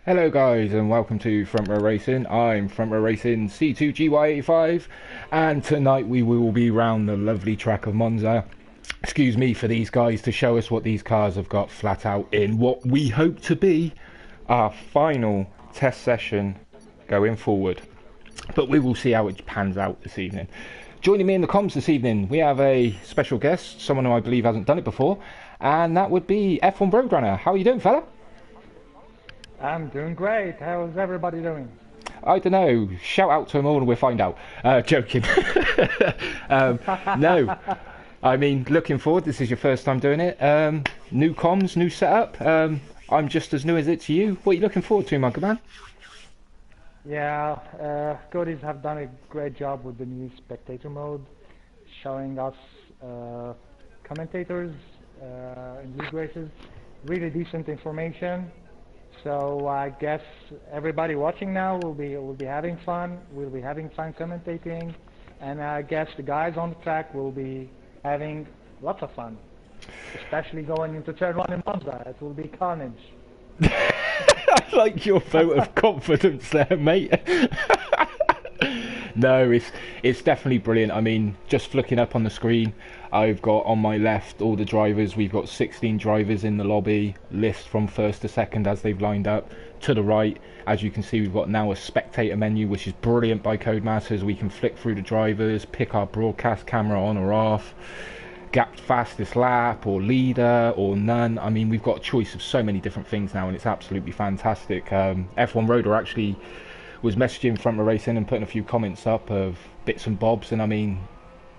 Hello guys and welcome to Front Row Racing. I'm Front Row Racing C2GY85 and tonight we will be round the lovely track of Monza. Excuse me for these guys to show us what these cars have got flat out in what we hope to be our final test session going forward. But we will see how it pans out this evening. Joining me in the comms this evening we have a special guest, someone who I believe hasn't done it before, and that would be F1 Roadrunner. How are you doing, fella? I'm doing great. How's everybody doing? I don't know. Shout out to them all and we'll find out. Joking. No. I mean, looking forward. This is your first time doing it. New comms, new setup. I'm just as new as it to you. What are you looking forward to, my good man? Yeah, Cody's have done a great job with the new spectator mode, showing us commentators in league races. Really decent information. So I guess everybody watching now will be having fun. We'll be having fun commentating, and I guess the guys on the track will be having lots of fun, especially going into turn 1 in Monza. It will be carnage. I like your vote of confidence there, mate. No, it's definitely brilliant. I mean, just flicking up on the screen, I've got on my left all the drivers. We've got 16 drivers in the lobby, list from first to second as they've lined up. To the right, as you can see, we've got now a spectator menu, which is brilliant by Codemasters. We can flick through the drivers, pick our broadcast camera on or off, gap fastest lap or leader or none. I mean, we've got a choice of so many different things now, and it's absolutely fantastic. F1 Roader actually was messaging Front Row Racing and putting a few comments up of bits and bobs, and I mean,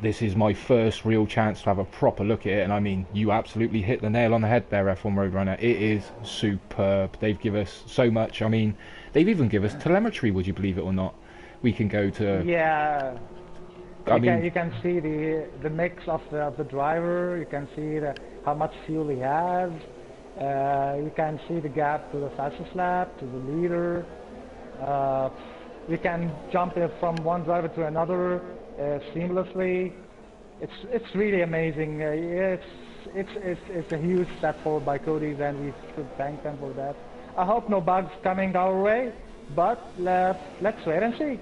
this is my first real chance to have a proper look at it, and I mean, you absolutely hit the nail on the head there, F1 Roadrunner. It is superb. They've given us so much. I mean, they've even given us telemetry, would you believe it or not? We can go to... Yeah, you can see the mix of the driver. You can see how much fuel he has. You can see the gap to the fastest lap, to the leader. We can jump from one driver to another seamlessly. It's really amazing. It's a huge step forward by Cody's, and we should thank them for that. I hope no bugs coming our way, but let's wait and see.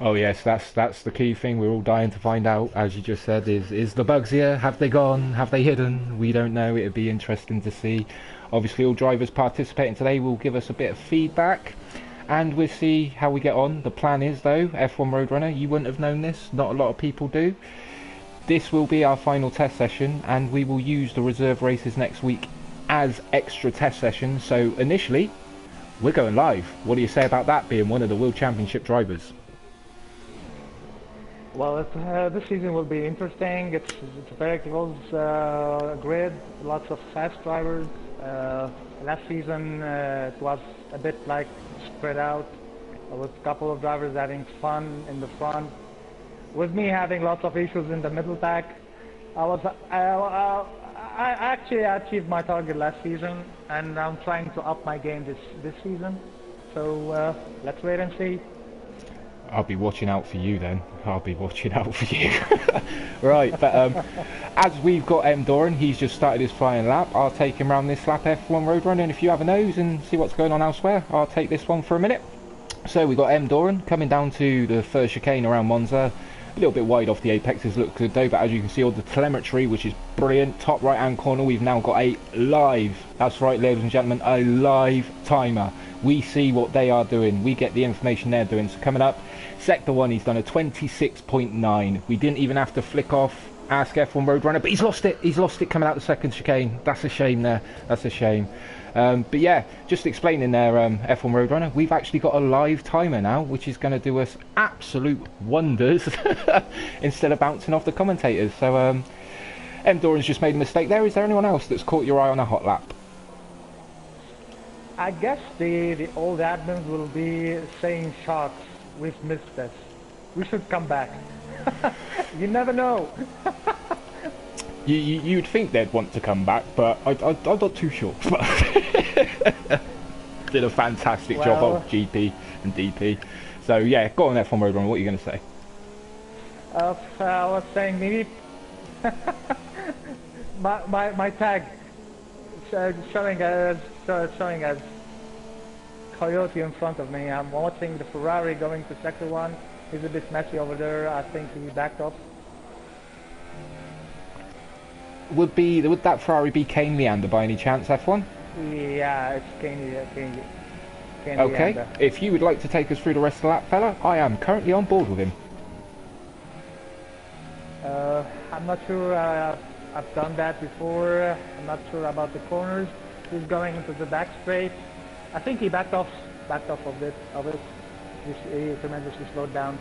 Oh yes, that's the key thing. We're all dying to find out, as you just said. Is the bugs here? Have they gone? Have they hidden? We don't know. It'd be interesting to see. Obviously, all drivers participating today will give us a bit of feedback, and we'll see how we get on. The plan is, though, F1 Roadrunner, you wouldn't have known this. Not a lot of people do. This will be our final test session, and we will use the reserve races next week as extra test sessions. So initially, we're going live. What do you say about that, being one of the World Championship drivers? Well, this season will be interesting. It's a very close grid, lots of fast drivers. Last season it was a bit like spread out, with a couple of drivers having fun in the front, with me having lots of issues in the middle pack. I actually achieved my target last season, and I'm trying to up my game this season. So let's wait and see. I'll be watching out for you then. I'll be watching out for you. Right, but as we've got M. Doran, he's just started his flying lap. I'll take him around this lap F1 Roadrunner, and if you have a nose and see what's going on elsewhere, I'll take this one for a minute. So we've got M. Doran coming down to the first chicane around Monza. A little bit wide off the apexes, look good though, but as you can see, all the telemetry, which is brilliant. Top right hand corner, we've now got a live, that's right ladies and gentlemen, a live timer. We see what they are doing, we get the information they're doing. So coming up, Sector 1, he's done a 26.9. We didn't even have to flick off Ask F1 Roadrunner, but he's lost it coming out the second chicane. That's a shame there, that's a shame. But yeah, just explaining there, F1 Roadrunner, we've actually got a live timer now, which is going to do us absolute wonders instead of bouncing off the commentators. So M. Doran's just made a mistake there. Is there anyone else that's caught your eye on a hot lap? I guess the old admins will be saying, sharks, we've missed this. We should come back. You never know. You'd think they'd want to come back, but I'm not too sure. Did a fantastic job of GP and DP. So yeah, go on F1 Roadrunner, what are you going to say? I was saying maybe my tag showing as Coyote in front of me. I'm watching the Ferrari going to sector 1. He's a bit messy over there. I think he backed up. Would that Ferrari be Kane Leander by any chance, F1? Yeah, it's Kane okay, Leander. If you would like to take us through the rest of the lap, fella, I am currently on board with him. I'm not sure. I've done that before. I'm not sure about the corners. He's going into the back straight. I think he backed off of it. He tremendously slowed down.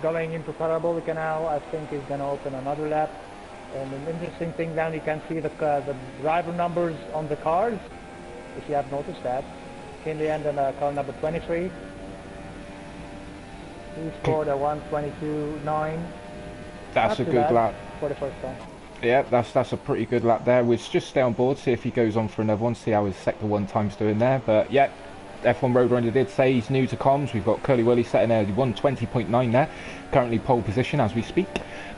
Going into Parabolica now, I think he's going to open another lap. And an interesting thing down, you can see the driver numbers on the cars, if you have noticed that. In the end, car number 23. He scored a 1:22.9. That's a good lap for the first time. Yeah, that's a pretty good lap there. We'll just stay on board, see if he goes on for another one, see how his sector 1 time's doing there. But yeah, F1 Roadrunner did say he's new to comms. We've got Curly Willy setting a 1:20.9 there, currently pole position as we speak.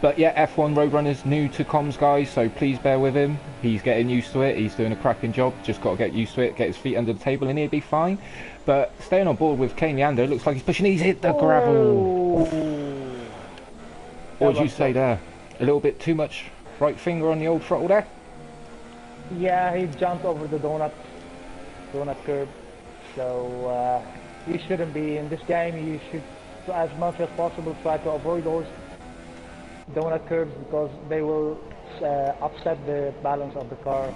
But yeah, F1 Roadrunner's new to comms, guys, so please bear with him. He's getting used to it. He's doing a cracking job. Just got to get used to it, get his feet under the table, and he'll be fine. But staying on board with Kane Leander, looks like he's pushing. He's hit the gravel. What would you say there? A little bit too much right finger on the old throttle there? Yeah, he jumped over the donut curb. So you shouldn't be in this game. You should, as much as possible, try to avoid those donut curbs because they will upset the balance of the car,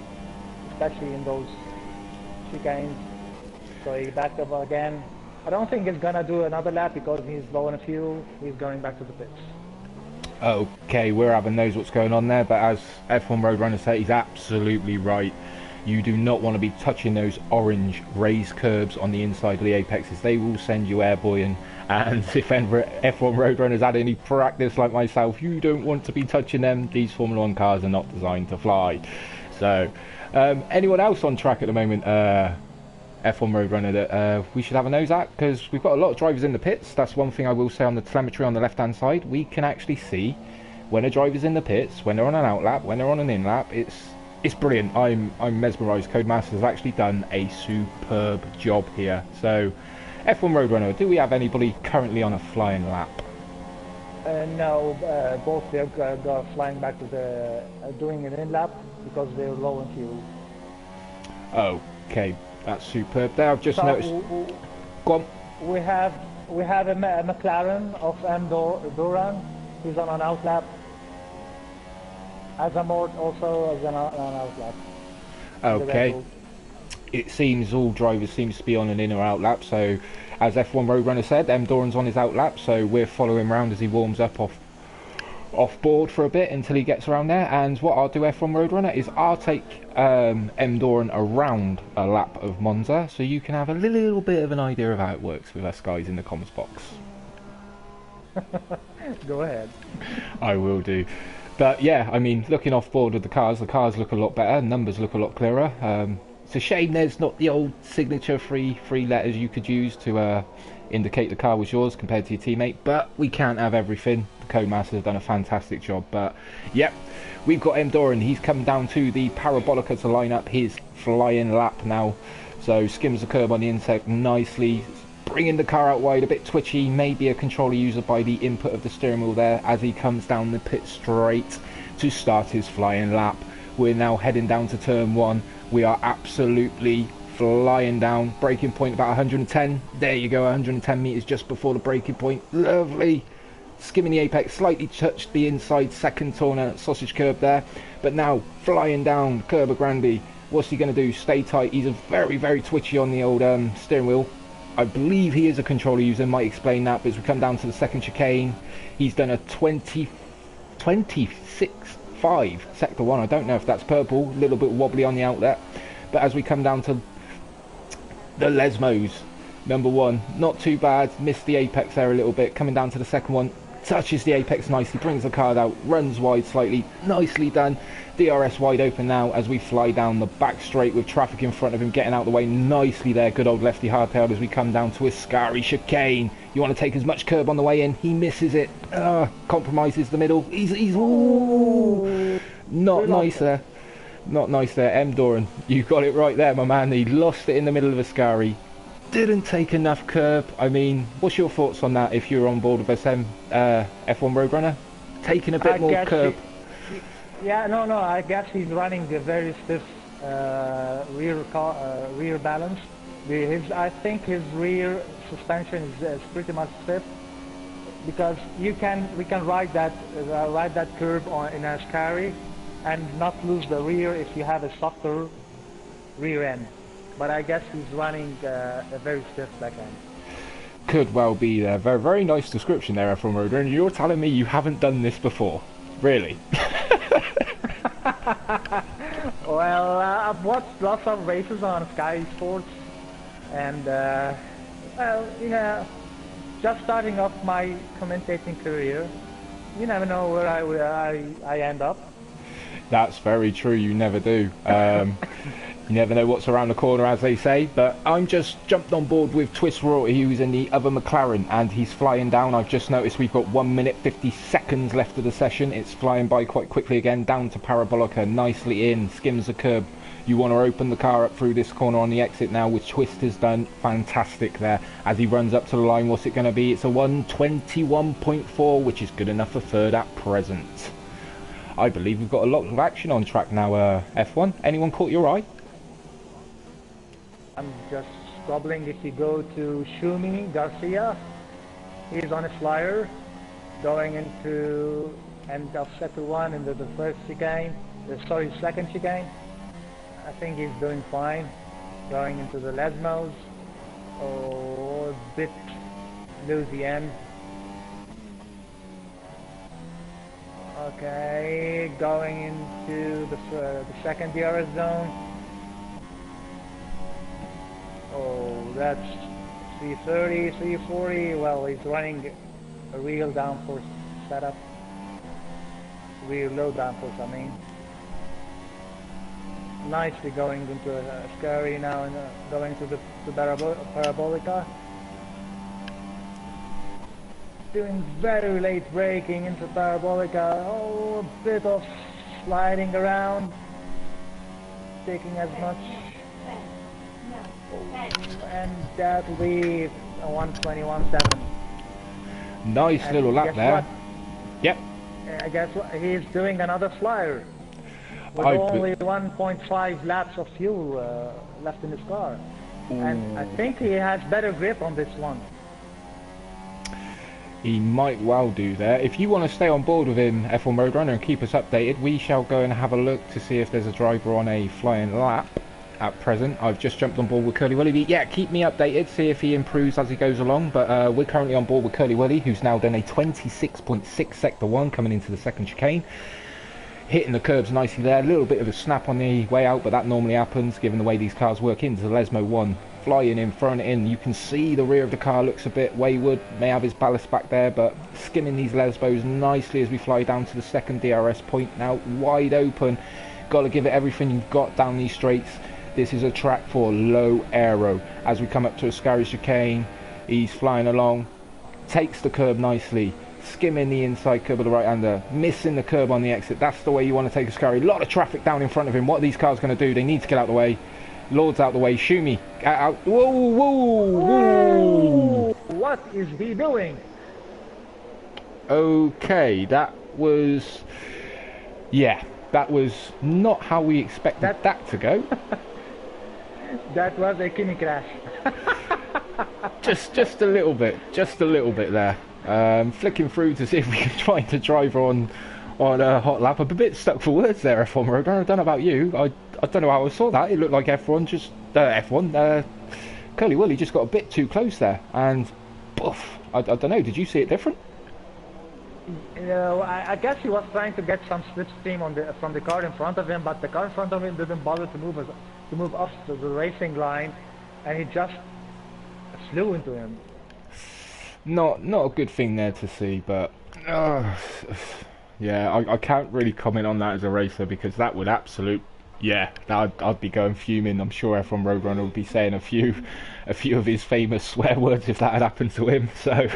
especially in those chicanes. So he backed up again. I don't think he's gonna do another lap because he's low on fuel. He's going back to the pits. Okay, we're having knows what's going on there, but as F1 Roadrunner said, he's absolutely right. You do not want to be touching those orange raised curbs on the inside of the apexes. They will send you airboying, and if F1 Roadrunners had any practice like myself, you don't want to be touching them. These Formula 1 cars are not designed to fly. So, anyone else on track at the moment, F1 Roadrunner, that we should have a nose at? Because we've got a lot of drivers in the pits. That's one thing I will say on the telemetry on the left hand side. We can actually see when a driver's in the pits, when they're on an out lap, when they're on an in lap. It's brilliant. I'm mesmerised. Codemasters have actually done a superb job here. So F1 Roadrunner, do we have anybody currently on a flying lap? No, both they're flying back to the doing an in lap because they're low on fuel. Okay. That's superb there. I've just noticed. Go on. We have a McLaren of M. Duran. He's on an out lap. Azamort also is on an out lap. Okay. It seems all drivers seems to be on an in or out lap. So, as F1 Roadrunner said, M. Doran's on his out lap. So we're following around as he warms up off board for a bit until he gets around there. And what I'll do, F1 Roadrunner, is I'll take M. Doran around a lap of Monza so you can have a little bit of an idea of how it works with us guys in the comments box. Go ahead. I will do. But yeah, I mean, looking off board with the cars look a lot better, numbers look a lot clearer. It's a shame there's not the old signature three letters you could use to indicate the car was yours compared to your teammate, but we can't have everything. The Codemasters have done a fantastic job. But yep, we've got M. Doran. He's come down to the Parabolica to line up his flying lap now. So skims the curb on the insect nicely, bringing the car out wide, a bit twitchy, maybe a controller user by the input of the steering wheel there as he comes down the pit straight to start his flying lap. We're now heading down to turn 1. We are absolutely flying down. Braking point about 110. There you go, 110 meters just before the braking point. Lovely. Skimming the apex, slightly touched the inside second corner sausage curb there. But now flying down Curb Grande. What's he going to do? Stay tight. He's a very twitchy on the old steering wheel. I believe he is a controller user, might explain that. But as we come down to the second chicane, he's done a 26.5 sector 1. I don't know if that's purple, a little bit wobbly on the outlet. But as we come down to the Lesmos, number 1, not too bad, missed the apex there a little bit. Coming down to the second one, touches the apex nicely, brings the card out, runs wide slightly, nicely done. DRS wide open now as we fly down the back straight with traffic in front of him, getting out of the way nicely there. Good old lefty hardtail as we come down to a scary chicane. You want to take as much curb on the way in, he misses it, compromises the middle. He's ooh, not nice there. Not nice there. M. Doran, you got it right there, my man. He lost it in the middle of a scary. Didn't take enough curb. I mean, what's your thoughts on that if you're on board with SM F1 Roadrunner? Taking a bit more curb. Yeah, no, I guess he's running a very stiff rear balance. I think his rear suspension is pretty much stiff, because we can ride that curve in a Ascari and not lose the rear if you have a softer rear end. But I guess he's running a very stiff back end. Could well be there. Very, very nice description there from Roder, and you're telling me you haven't done this before? Really? Well, I've watched lots of races on Sky Sports, and well, you know, just starting off my commentating career, you never know where I end up. That's very true, you never do. You never know what's around the corner, as they say. But I'm just jumped on board with Twist Royalty, who's in the other McLaren, and he's flying down. I've just noticed we've got 1 minute 50 seconds left of the session. It's flying by quite quickly again, down to Parabolica, nicely in, skims the curb. You want to open the car up through this corner on the exit now, which Twist has done fantastic there. As he runs up to the line, what's it going to be? It's a 1:21.4, which is good enough for third at present. I believe we've got a lot of action on track now, F1. Anyone caught your eye? I'm just squabbling. If you go to Shumi Garcia, he's on a flyer going into end of sector 1 into the first chicane, second chicane. I think he's doing fine. Going into the Lesmos, a bit loosey end. Okay, going into the second DRS zone. Oh, that's 330, 340. Well, he's running a real downforce setup. Real low downforce, I mean. Nicely going into a scary now and going to the Parabolica. Doing very late braking into Parabolica. Oh, a bit of sliding around. Taking as much. And that will be a 1:21.7. Nice and little lap there. What? Yep. I guess he's doing another flyer with only 1.5 laps of fuel left in his car. Ooh. And I think he has better grip on this one. He might well do there. If you want to stay on board with him, F1 Roadrunner, and keep us updated, we shall go and have a look to see if there's a driver on a flying lap. At present, I've just jumped on board with Curly Willy. Yeah, keep me updated, see if he improves as he goes along. But we're currently on board with Curly Willy, who's now done a 26.6 sector 1 coming into the second chicane. Hitting the curbs nicely there. A little bit of a snap on the way out, but that normally happens given the way these cars work into the Lesmo 1. Flying in, throwing it in. You can see the rear of the car looks a bit wayward. May have his ballast back there, but skimming these Lesbos nicely as we fly down to the second DRS point. Now wide open. Got to give it everything you've got down these straights. This is a track for low aero. As we come up to a scary chicane, he's flying along, takes the curb nicely, skimming the inside curb of the right-hander, missing the curb on the exit. That's the way you want to take a scary. A lot of traffic down in front of him. What are these cars going to do? They need to get out of the way. Lord's out the way. Shumi, out. Whoa, whoa, whoa. What is he doing? Okay, that was... Yeah, that was not how we expected that to go. That was a Kimi crash. just a little bit there. Flicking through to see if we can find a driver on a hot lap. I'm a bit stuck for words there, F1 Road. I don't know about you. I don't know how I saw that. It looked like F1 Curly Willy just got a bit too close there, and poof. I don't know. Did you see it different? You know, I guess he was trying to get some slipstream from the car in front of him, but the car in front of him didn't bother to move off the racing line, and he just flew into him. Not a good thing there to see, but Oh, yeah, I can't really comment on that as a racer because that would yeah, I'd be going fuming. I'm sure F1 Roadrunner would be saying a few of his famous swear words if that had happened to him. So,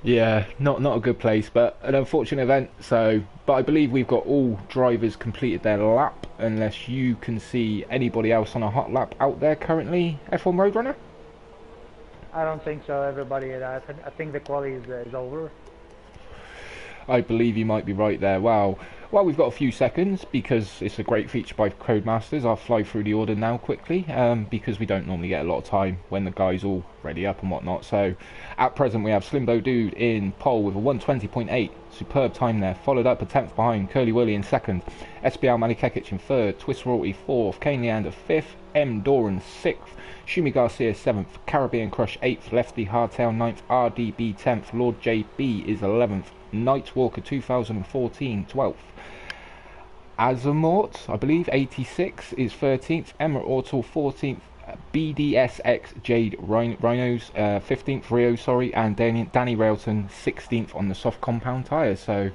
yeah, not a good place, but an unfortunate event. So, but I believe we've got all drivers completed their lap, unless you can see anybody else on a hot lap out there currently. F1 Roadrunner. I don't think so. Everybody, I think the quali is over. I believe you might be right there. Well, we've got a few seconds because it's a great feature by Codemasters. I'll fly through the order now quickly because we don't normally get a lot of time when the guys all ready up and whatnot. So at present we have Slimbo Dude in pole with a 120.8, superb time there, followed up a 10th behind Curly Willy in second, SBL Malikekic in third, Twist Royalty fourth, Kane Leander fifth, M Doran sixth, Shumi Garcia 7th, Caribbean Crush 8th, Lefty Hardtail 9th, RDB 10th, Lord JB is 11th, Night Walker 2014 12th, Azamort I believe 86 is 13th, Emirate Ortal 14th, BDSX Jade Rhinos 15th, Rio sorry, and Danny Railton 16th on the soft compound tyres. So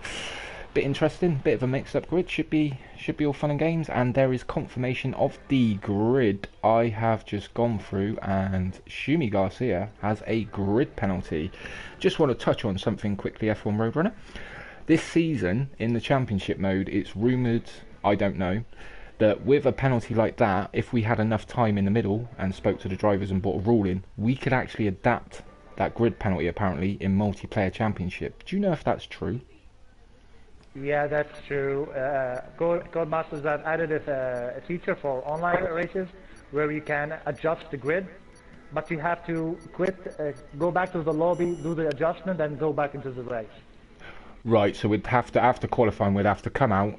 bit interesting, bit of a mixed-up grid. Should be all fun and games. And there is confirmation of the grid. I have just gone through, and Shumi Garcia has a grid penalty. Just want to touch on something quickly, F1 Roadrunner. This season in the championship mode, it's rumoured, I don't know, that with a penalty like that, if we had enough time in the middle and spoke to the drivers and brought a rule in, we could actually adapt that grid penalty apparently in multiplayer championship. Do you know if that's true? Yeah, that's true. Codemasters have added a feature for online races where you can adjust the grid, but you have to go back to the lobby, do the adjustment, and go back into the race. Right, so we'd have to, after qualifying, we'd have to come out,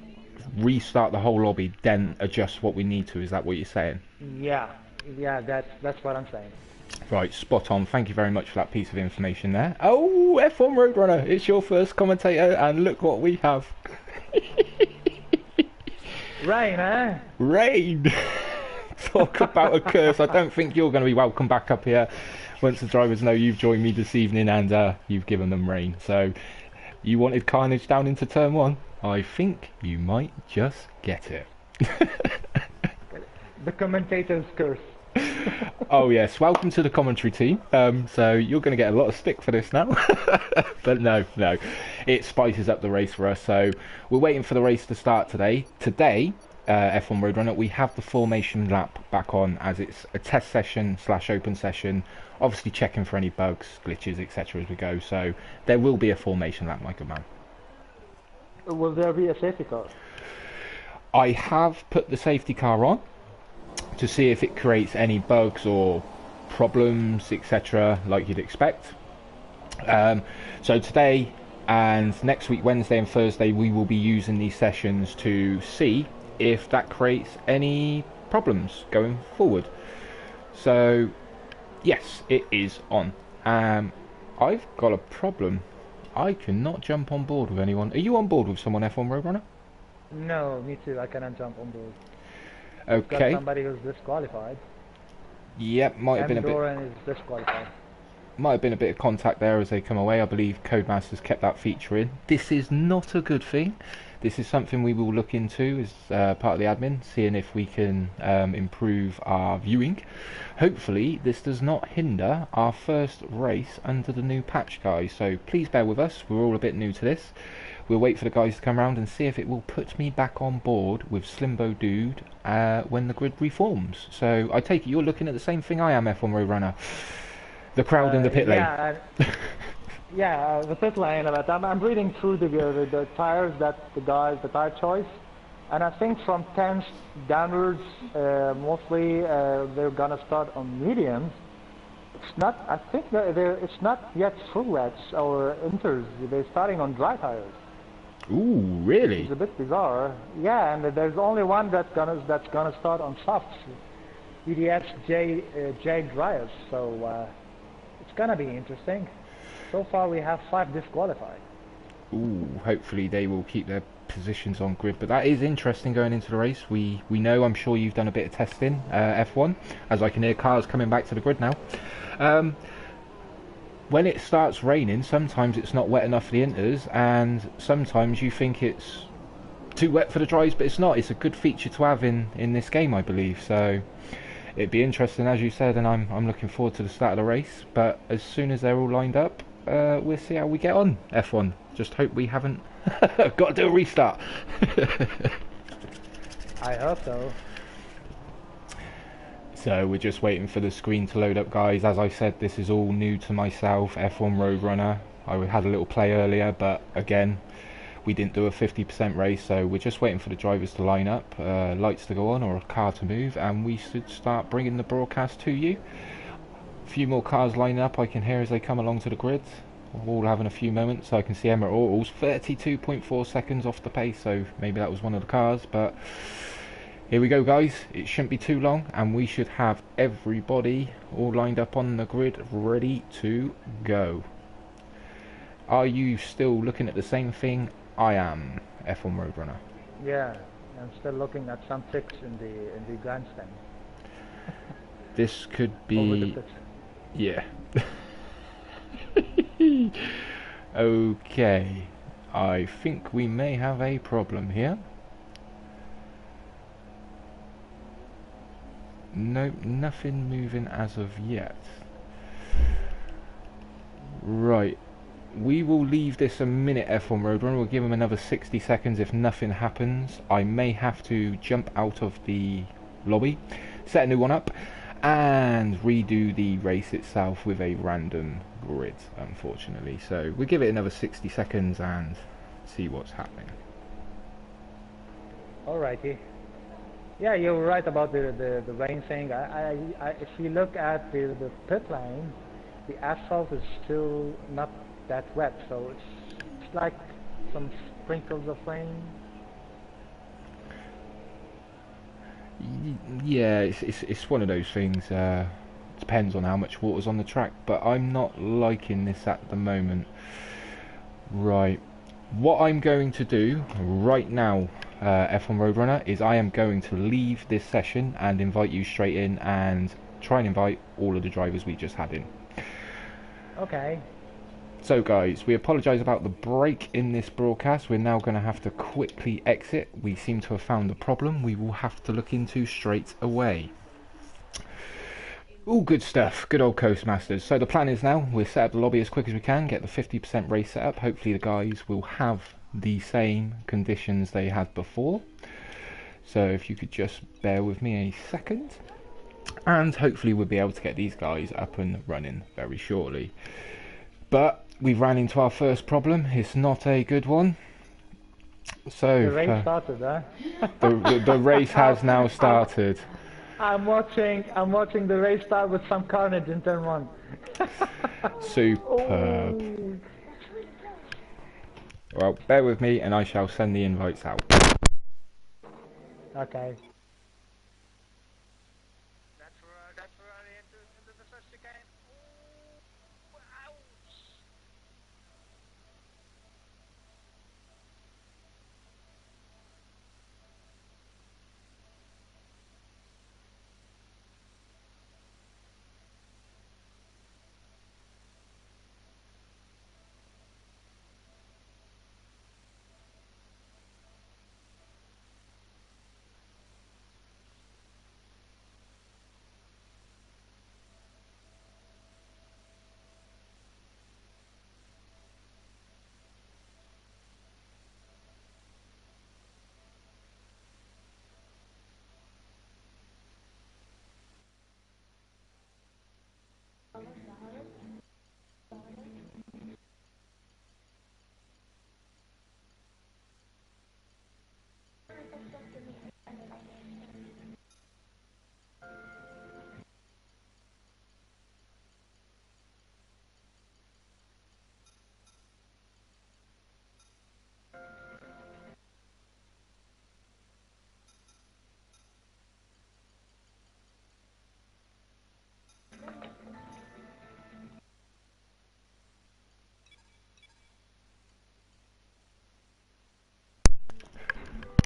restart the whole lobby, then adjust what we need to. Is that what you're saying? Yeah, that's what I'm saying. Right, spot on. Thank you very much for that piece of information there. Oh, F1 Roadrunner, it's your first commentator, and look what we have. Rain, eh? Rain! Talk about a curse. I don't think you're going to be welcome back up here once the drivers know you've joined me this evening and you've given them rain. So, you wanted carnage down into turn one? I think you might just get it. The commentator's curse. Oh yes, welcome to the commentary team. So you're going to get a lot of stick for this now. But no, it spices up the race for us. So we're waiting for the race to start today. Today, F1 Roadrunner, we have the formation lap back on as it's a test session / open session. Obviously checking for any bugs, glitches, etc. as we go. So there will be a formation lap, my good man. Will there be a safety car? I have put the safety car on to see if it creates any bugs or problems, etc., like you'd expect. So today and next week, Wednesday and Thursday, we will be using these sessions to see if that creates any problems going forward. So yes, it is on. I've got a problem. I cannot jump on board with anyone. Are you on board with someone, F1 Roadrunner? No, me too. I cannot jump on board. Okay. Got somebody who's disqualified. Yep, might have been a bit. Doran is disqualified. Might have been a bit of contact there as they come away. I believe Codemasters kept that feature in. This is not a good thing. This is something we will look into as part of the admin, seeing if we can improve our viewing. Hopefully, this does not hinder our first race under the new patch, guys. So please bear with us. We're all a bit new to this. We'll wait for the guys to come around and see if it will put me back on board with Slimbo Dude when the grid reforms. So I take it you're looking at the same thing I am, F1 Roadrunner. The crowd in the pit lane. Yeah, the pit lane. I'm reading through the tires that the tire choice, and I think from 10th downwards, mostly they're gonna start on mediums. It's not. I think it's not yet full wets or inters. They're starting on dry tires. Ooh, really? It's a bit bizarre. Yeah, and there's only one that's gonna start on softs. EDS J Dryers. So it's gonna be interesting. So far we have 5 disqualified. Ooh, hopefully they will keep their positions on grid. But that is interesting going into the race. We know, I'm sure you've done a bit of testing, F1, as I can hear cars coming back to the grid now. when it starts raining, sometimes it's not wet enough for the inters, and sometimes you think it's too wet for the dries, but it's not. It's a good feature to have in this game, I believe. So it'd be interesting, as you said, and I'm looking forward to the start of the race. But as soon as they're all lined up, we'll see how we get on. F1. Just hope we haven't got to do a restart. I hope so. So we're just waiting for the screen to load up, guys. As I said, this is all new to myself, F1 Roadrunner. I had a little play earlier, but again, we didn't do a 50% race, so we're just waiting for the drivers to line up, lights to go on or a car to move, and we should start bringing the broadcast to you. A few more cars lining up I can hear as they come along to the grid. We're all having a few moments. I can see Emma Ortals 32.4 seconds off the pace, so maybe that was one of the cars, but here we go, guys. It shouldn't be too long, and we should have everybody all lined up on the grid, ready to go. Are you still looking at the same thing I am, F1 Roadrunner? Yeah, I'm still looking at some fix in the grandstand. This could be... yeah. Okay. I think we may have a problem here. Nope, nothing moving as of yet. Right. We will leave this a minute, F1 Roadrunner. We'll give them another 60 seconds if nothing happens. I may have to jump out of the lobby, set a new one up, and redo the race itself with a random grid, unfortunately. So we'll give it another 60 seconds and see what's happening. Alrighty. Yeah, you're right about the rain thing. If you look at the pit lane, the asphalt is still not that wet, so it's like some sprinkles of rain. Yeah, it's one of those things. Depends on how much water's on the track, but I'm not liking this at the moment. Right, what I'm going to do right now, F1 Roadrunner, is I am going to leave this session and invite you straight in and try and invite all of the drivers we just had in. Okay. So guys, we apologise about the break in this broadcast. We're now going to have to quickly exit. We seem to have found the problem we will have to look into straight away. All good stuff, good old Coastmasters. So the plan is now, we'll set up the lobby as quick as we can, get the 50% race set up. Hopefully the guys will have the same conditions they had before. So if you could just bear with me a second. And hopefully we'll be able to get these guys up and running very shortly. But we've ran into our first problem. It's not a good one. So the race started, huh? the race has now started. I'm watching the race start with some carnage in turn 1. Superb. Oh. Well, bear with me and I shall send the invites out. Okay.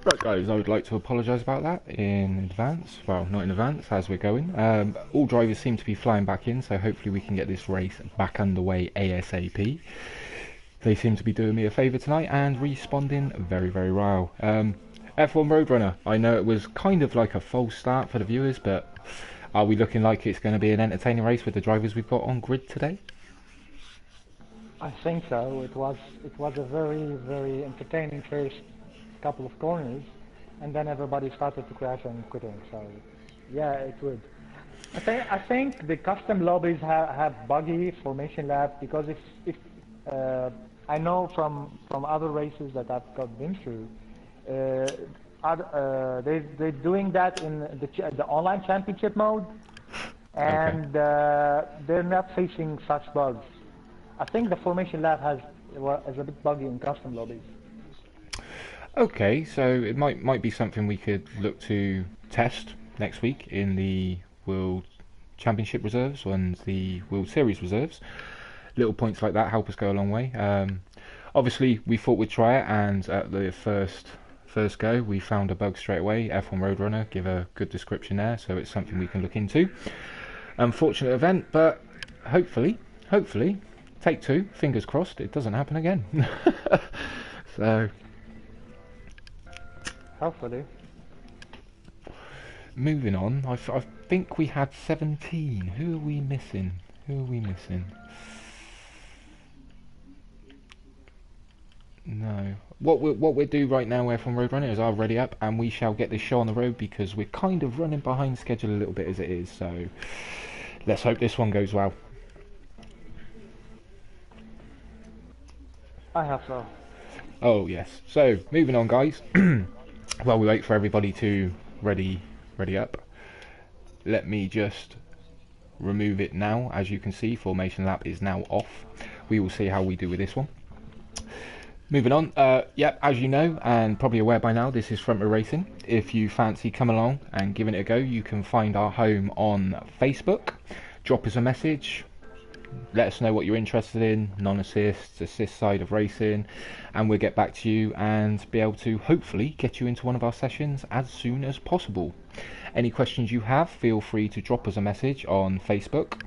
Right guys, I would like to apologise about that in advance. Well, not in advance, as we're going. All drivers seem to be flying back in, so hopefully we can get this race back underway ASAP. They seem to be doing me a favour tonight and responding very, very well. F1 Roadrunner, I know it was kind of like a false start for the viewers, but are we looking like it's going to be an entertaining race with the drivers we've got on grid today? I think so. It was a very, very entertaining first couple of corners, and then everybody started to crash and quitting. So yeah, it would. I think the custom lobbies have buggy formation lap, because if I know from other races that I've been through, they're doing that in the online championship mode, and they're not facing such bugs. I think the formation lab is a bit buggy in custom lobbies. Okay, so it might be something we could look to test next week in the World Championship reserves and the World Series reserves. Little points like that help us go a long way. Obviously, we thought we'd try it, and at the first go, we found a bug straight away. F1 Roadrunner, give a good description there, so it's something we can look into. Unfortunate event, but hopefully, take two, fingers crossed, it doesn't happen again. So, hopefully. Moving on, I think we had 17. Who are we missing? No. What we'll do right now, F1 Roadrunner, is I'll ready up and we shall get this show on the road, because we're kind of running behind schedule a little bit as it is, so let's hope this one goes well. I hope so. Oh yes. So moving on, guys. While we wait for everybody to ready up, let me just remove it now. As you can see, formation lap is now off. We will see how we do with this one. Moving on, yep, as you know, and probably aware by now, this is Front Row Racing. If you fancy coming along and giving it a go, you can find our home on Facebook. Drop us a message, let us know what you're interested in, non-assist, assist side of racing, and we'll get back to you and be able to hopefully get you into one of our sessions as soon as possible. Any questions you have, feel free to drop us a message on Facebook.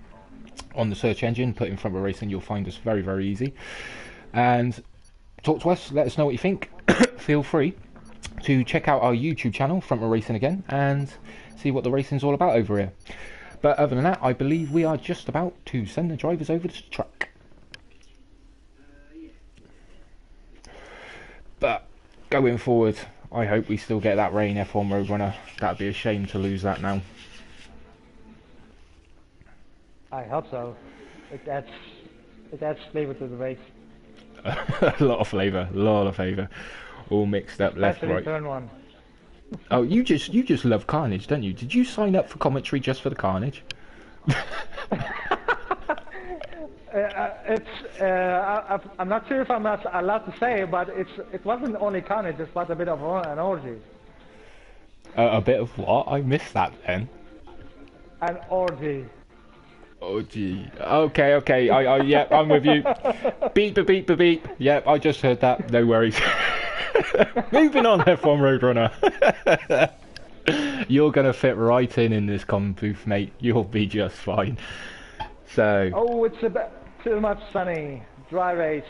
On the search engine, put in Front Row Racing, you'll find us very, very easy. And talk to us, let us know what you think. Feel free to check out our YouTube channel, Front Row Racing again, and see what the racing's all about over here. But other than that, I believe we are just about to send the drivers over to the track. But going forward, I hope we still get that rain, F1 Roadrunner. That'd be a shame to lose that now. I hope so. It adds flavour to the race. A lot of flavour, all mixed up left, right. Turn one. Oh, you just love carnage, don't you? Did you sign up for commentary just for the carnage? I'm not sure if I'm not allowed to say, but it wasn't only carnage. It was a bit of an orgy. A bit of what? I missed that then. An orgy. Oh gee. Okay. Yep, I'm with you. Beep. Yep, I just heard that. No worries. Moving on, F1 Roadrunner. You're gonna fit right in this booth, mate. You'll be just fine. So. Oh, it's a bit too much sunny. Dry race.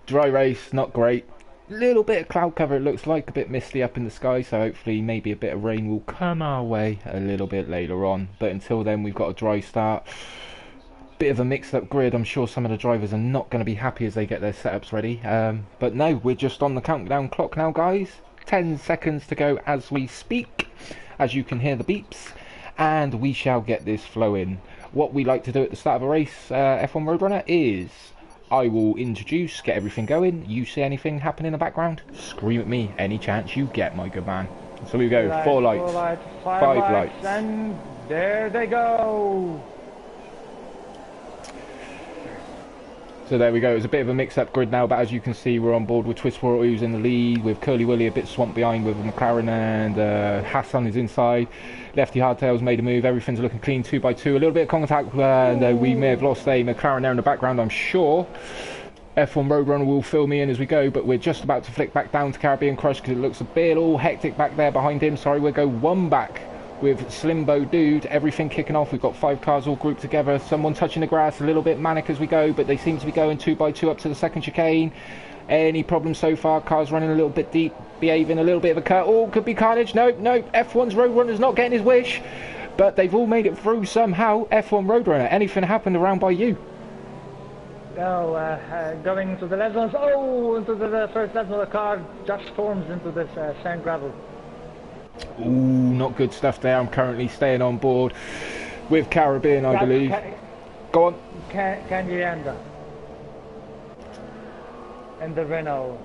Dry race, not great. Little bit of cloud cover, it looks like, a bit misty up in the sky, so hopefully maybe a bit of rain will come our way a little bit later on. But until then, we've got a dry start. Bit of a mixed up grid. I'm sure some of the drivers are not going to be happy as they get their setups ready. But no, we're just on the countdown clock now, guys. 10 seconds to go as we speak, as you can hear the beeps, and we shall get this flowing. What we like to do at the start of a race, F1 Roadrunner, is I will introduce, get everything going. You see anything happen in the background, scream at me any chance you get, my good man. So we go, 4 lights, 5 lights, and there they go. So there we go. It's a bit of a mix-up grid now, but as you can see, we're on board with Twist Royal, who's in the lead, with Curly Willy a bit swamped behind with McLaren, and Hassan is inside. Lefty Hardtail's made a move. Everything's looking clean, 2x2. A little bit of contact, and we may have lost a McLaren there in the background, I'm sure. F1 Roadrunner will fill me in as we go, but we're just about to flick back down to Caribbean Crush because it looks a bit all hectic back there behind him. Sorry, we'll go one back with Slimbo Dude. Everything kicking off. We've got 5 cars all grouped together. Someone touching the grass, a little bit manic as we go, but they seem to be going 2 by 2 up to the second chicane. Any problems so far? Cars running a little bit deep, behaving a little bit of a cut. Oh, could be carnage. Nope, nope. F1's Roadrunner's not getting his wish, but they've all made it through somehow. F1 Roadrunner, anything happened around by you? No, going into the left zones. Oh, into the first left zone, the car just forms into this sand gravel. Ooh, not good stuff there. I'm currently staying on board with Caribbean, I believe. Go on. Candianda. And the Renault.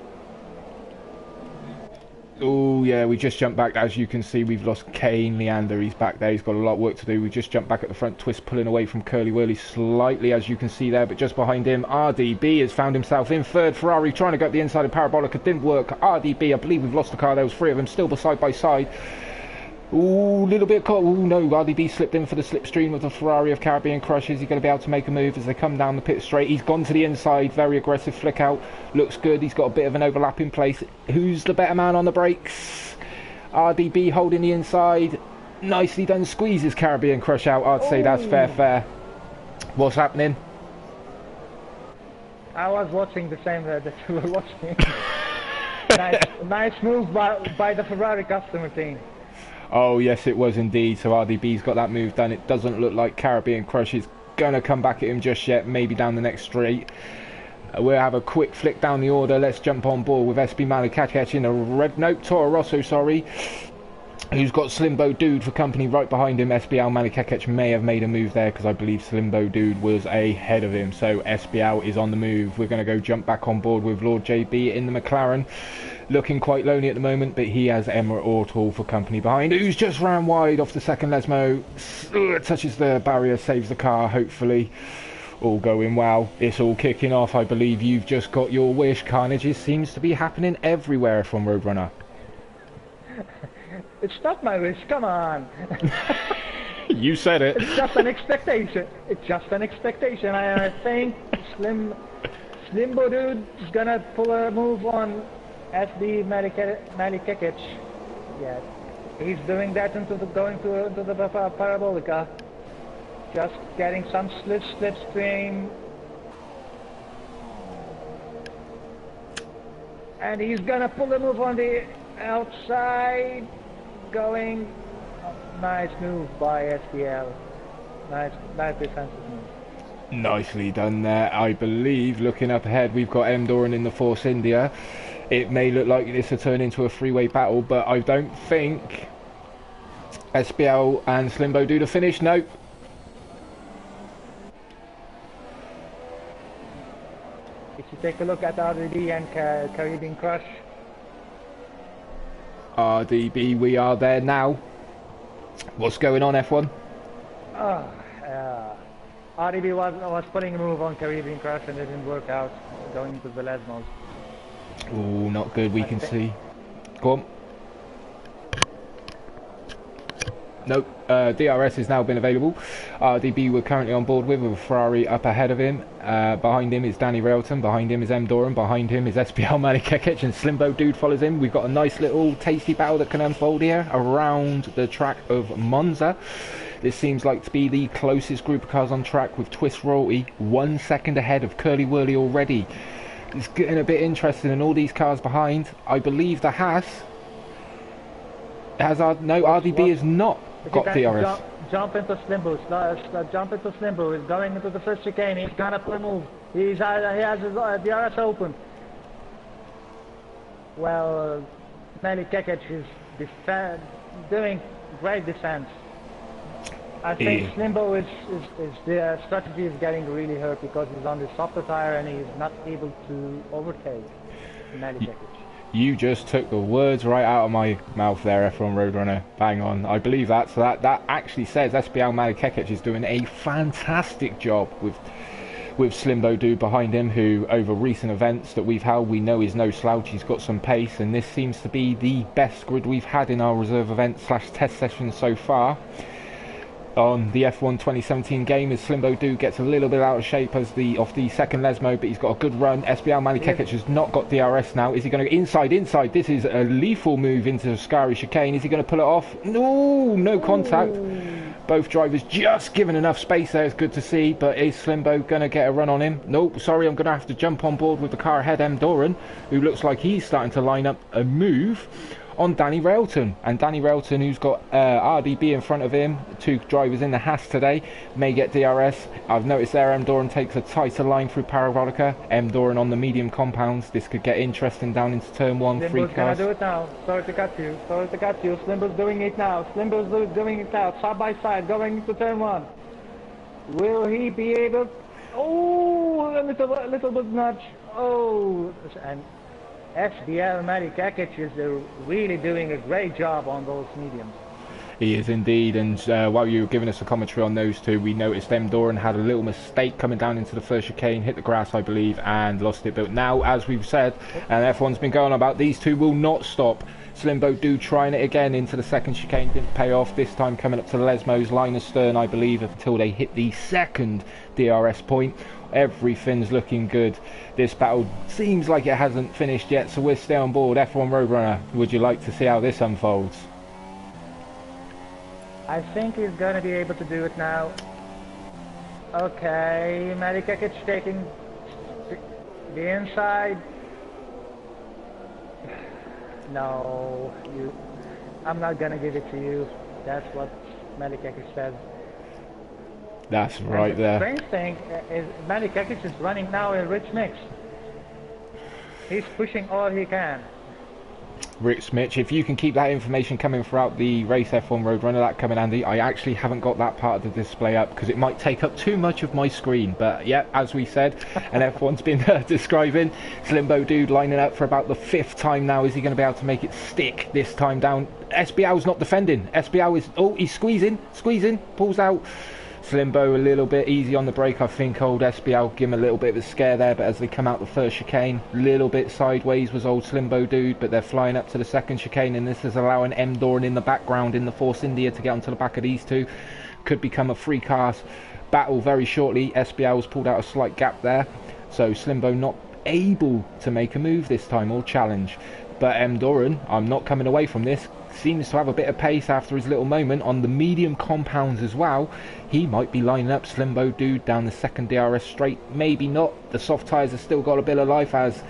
Oh yeah, we just jumped back. As you can see, we've lost Kane Leander. He's back there. He's got a lot of work to do. We just jumped back at the front. Twist pulling away from Curly Whirly slightly, as you can see there. But just behind him, RDB has found himself in third. Ferrari trying to go up the inside of Parabolica. Didn't work. RDB, I believe we've lost the car. There was 3 of them still side by side. Ooh, little bit caught. Ooh, no, RDB slipped in for the slipstream of the Ferrari of Caribbean Crush. Is he going to be able to make a move as they come down the pit straight? He's gone to the inside, very aggressive flick out. Looks good. He's got a bit of an overlap in place. Who's the better man on the brakes? RDB holding the inside. Nicely done. Squeezes Caribbean Crush out. I'd say that's fair. What's happening? I was watching the same that you were watching. nice move by the Ferrari customer team. Oh yes, it was indeed. So RDB's got that move done. It doesn't look like Caribbean Crush is gonna come back at him just yet. Maybe down the next straight. We'll have a quick flick down the order. Let's jump on board with SB Malikakech in a red note. Toro Rosso, sorry, who's got Slimbo Dude for company right behind him. SBL Malikakech may have made a move there because I believe Slimbo Dude was ahead of him. So SBL is on the move. We're going to go jump back on board with Lord JB in the McLaren. Looking quite lonely at the moment, but he has Emma Ortal for company behind, who's just ran wide off the second Lesmo. Touches the barrier, saves the car, hopefully. All going well. It's all kicking off. I believe you've just got your wish. Carnage seems to be happening everywhere from Roadrunner. It's not my wish, come on. You said it. It's just an expectation. It's just an expectation. I think Slimbo Dude is gonna pull a move on SB Malikakech. Yeah, he's doing that into the Parabolica. Just getting some slipstream. And he's gonna pull a move on the outside. Going. Nice move by SBL. Nice defensive move. Nicely done there. I believe, looking up ahead, we've got M. Doran in the Force India. It may look like this will turn into a three-way battle, but I don't think SBL and Slimbo do the finish. Nope. If you take a look at RDB and Caribbean Crush. RDB, we are there now. What's going on, F1? RDB was putting a move on Caribbean Crush and it didn't work out, going into the Lesmos. Oh, not good, we can see. Go on. Nope, DRS has now been available. RDB we're currently on board with a Ferrari up ahead of him. Behind him is Danny Railton, behind him is M. Doran, behind him is SBL Malikakech, and Slimbo Dude follows him. We've got a nice little tasty battle that can unfold here around the track of Monza. This seems like to be the closest group of cars on track, with Twist Royalty 1 second ahead of Curly Whirly already. It's getting a bit interesting, and all these cars behind. I believe the Haas has RDB is not got DRS. Jump into Slimbo. Jump into Slimbo. He's going into the first chicane. He's gonna pull a move. He has his DRS open. Well, Malikakech is doing great defense. I think Slimbo is the strategy is getting really hurt because he's on the softer tire and he's not able to overtake Malikakech. You just took the words right out of my mouth there, F1 Roadrunner. Bang on. I believe that. So that actually says SBL Malikakech is doing a fantastic job with Slimbo Dude behind him, who over recent events that we've held, we know is no slouch. He's got some pace, and this seems to be the best grid we've had in our reserve event / test session so far. on the F1 2017 game as Slimbo Dude gets a little bit out of shape as off the second Lesmo, but he's got a good run. SBL Malikekic has not got DRS now. Is he going to go inside? This is a lethal move into Ascari chicane. Is he going to pull it off? No contact. Both drivers just given enough space there. It's good to see, but is Slimbo going to get a run on him? Nope, sorry, I'm going to have to jump on board with the car ahead, M. Doran, who looks like he's starting to line up a move on Danny Railton. And Danny Railton, who's got RDB in front of him, two drivers in the Haas today, may get DRS. I've noticed there M. Doran takes a tighter line through Parabolica. M. Doran on the medium compounds. This could get interesting down into turn one. Slimbo's Free cars. Gonna do it now. Sorry to cut you. Slimbo's doing it now. Doing it now. Side by side, going into turn one. Will he be able? Oh, a little bit nudge. Oh, and SBL Malikekic is really doing a great job on those mediums. He is indeed, and while you were giving us a commentary on those two, we noticed M. Doran had a little mistake coming down into the first chicane, hit the grass I believe, and lost it. But now, as we've said, and F1's been going on about, these two will not stop. Slimbo Dude trying it again into the second chicane, didn't pay off, this time coming up to Lesmo's line astern I believe, until they hit the second DRS point. Everything's looking good. This battle seems like it hasn't finished yet, so we'll stay on board. F1 Roadrunner, would you like to see how this unfolds? I think he's going to be able to do it now. Okay, Malikekic taking the inside. No, I'm not going to give it to you. That's what Malikekic says. That's right there. The strange thing is Malikekic is running now in rich mix. He's pushing all he can. Rich Mitch, if you can keep that information coming throughout the race F1 Roadrunner, that come in handy. I actually haven't got that part of the display up because it might take up too much of my screen. But yeah, as we said, and F1's been describing, Slimbo Dude lining up for about the 5th time now. Is he going to be able to make it stick this time down? SBL's not defending. SBL is, oh, he's squeezing, pulls out. Slimbo a little bit easy on the brake, I think. Old SBL give him a little bit of a scare there, but as they come out the first chicane, little bit sideways was old Slimbo Dude, but they're flying up to the second chicane, and this is allowing M. Doran in the background in the Force India to get onto the back of these two. Could become a free cars battle very shortly. SBL's pulled out a slight gap there, so Slimbo not able to make a move this time or challenge. But M. Doran, I'm not coming away from this, seems to have a bit of pace after his little moment on the medium compounds as well. He might be lining up Slimbo Dude down the second DRS straight, maybe not. The soft tyres have still got a bit of life as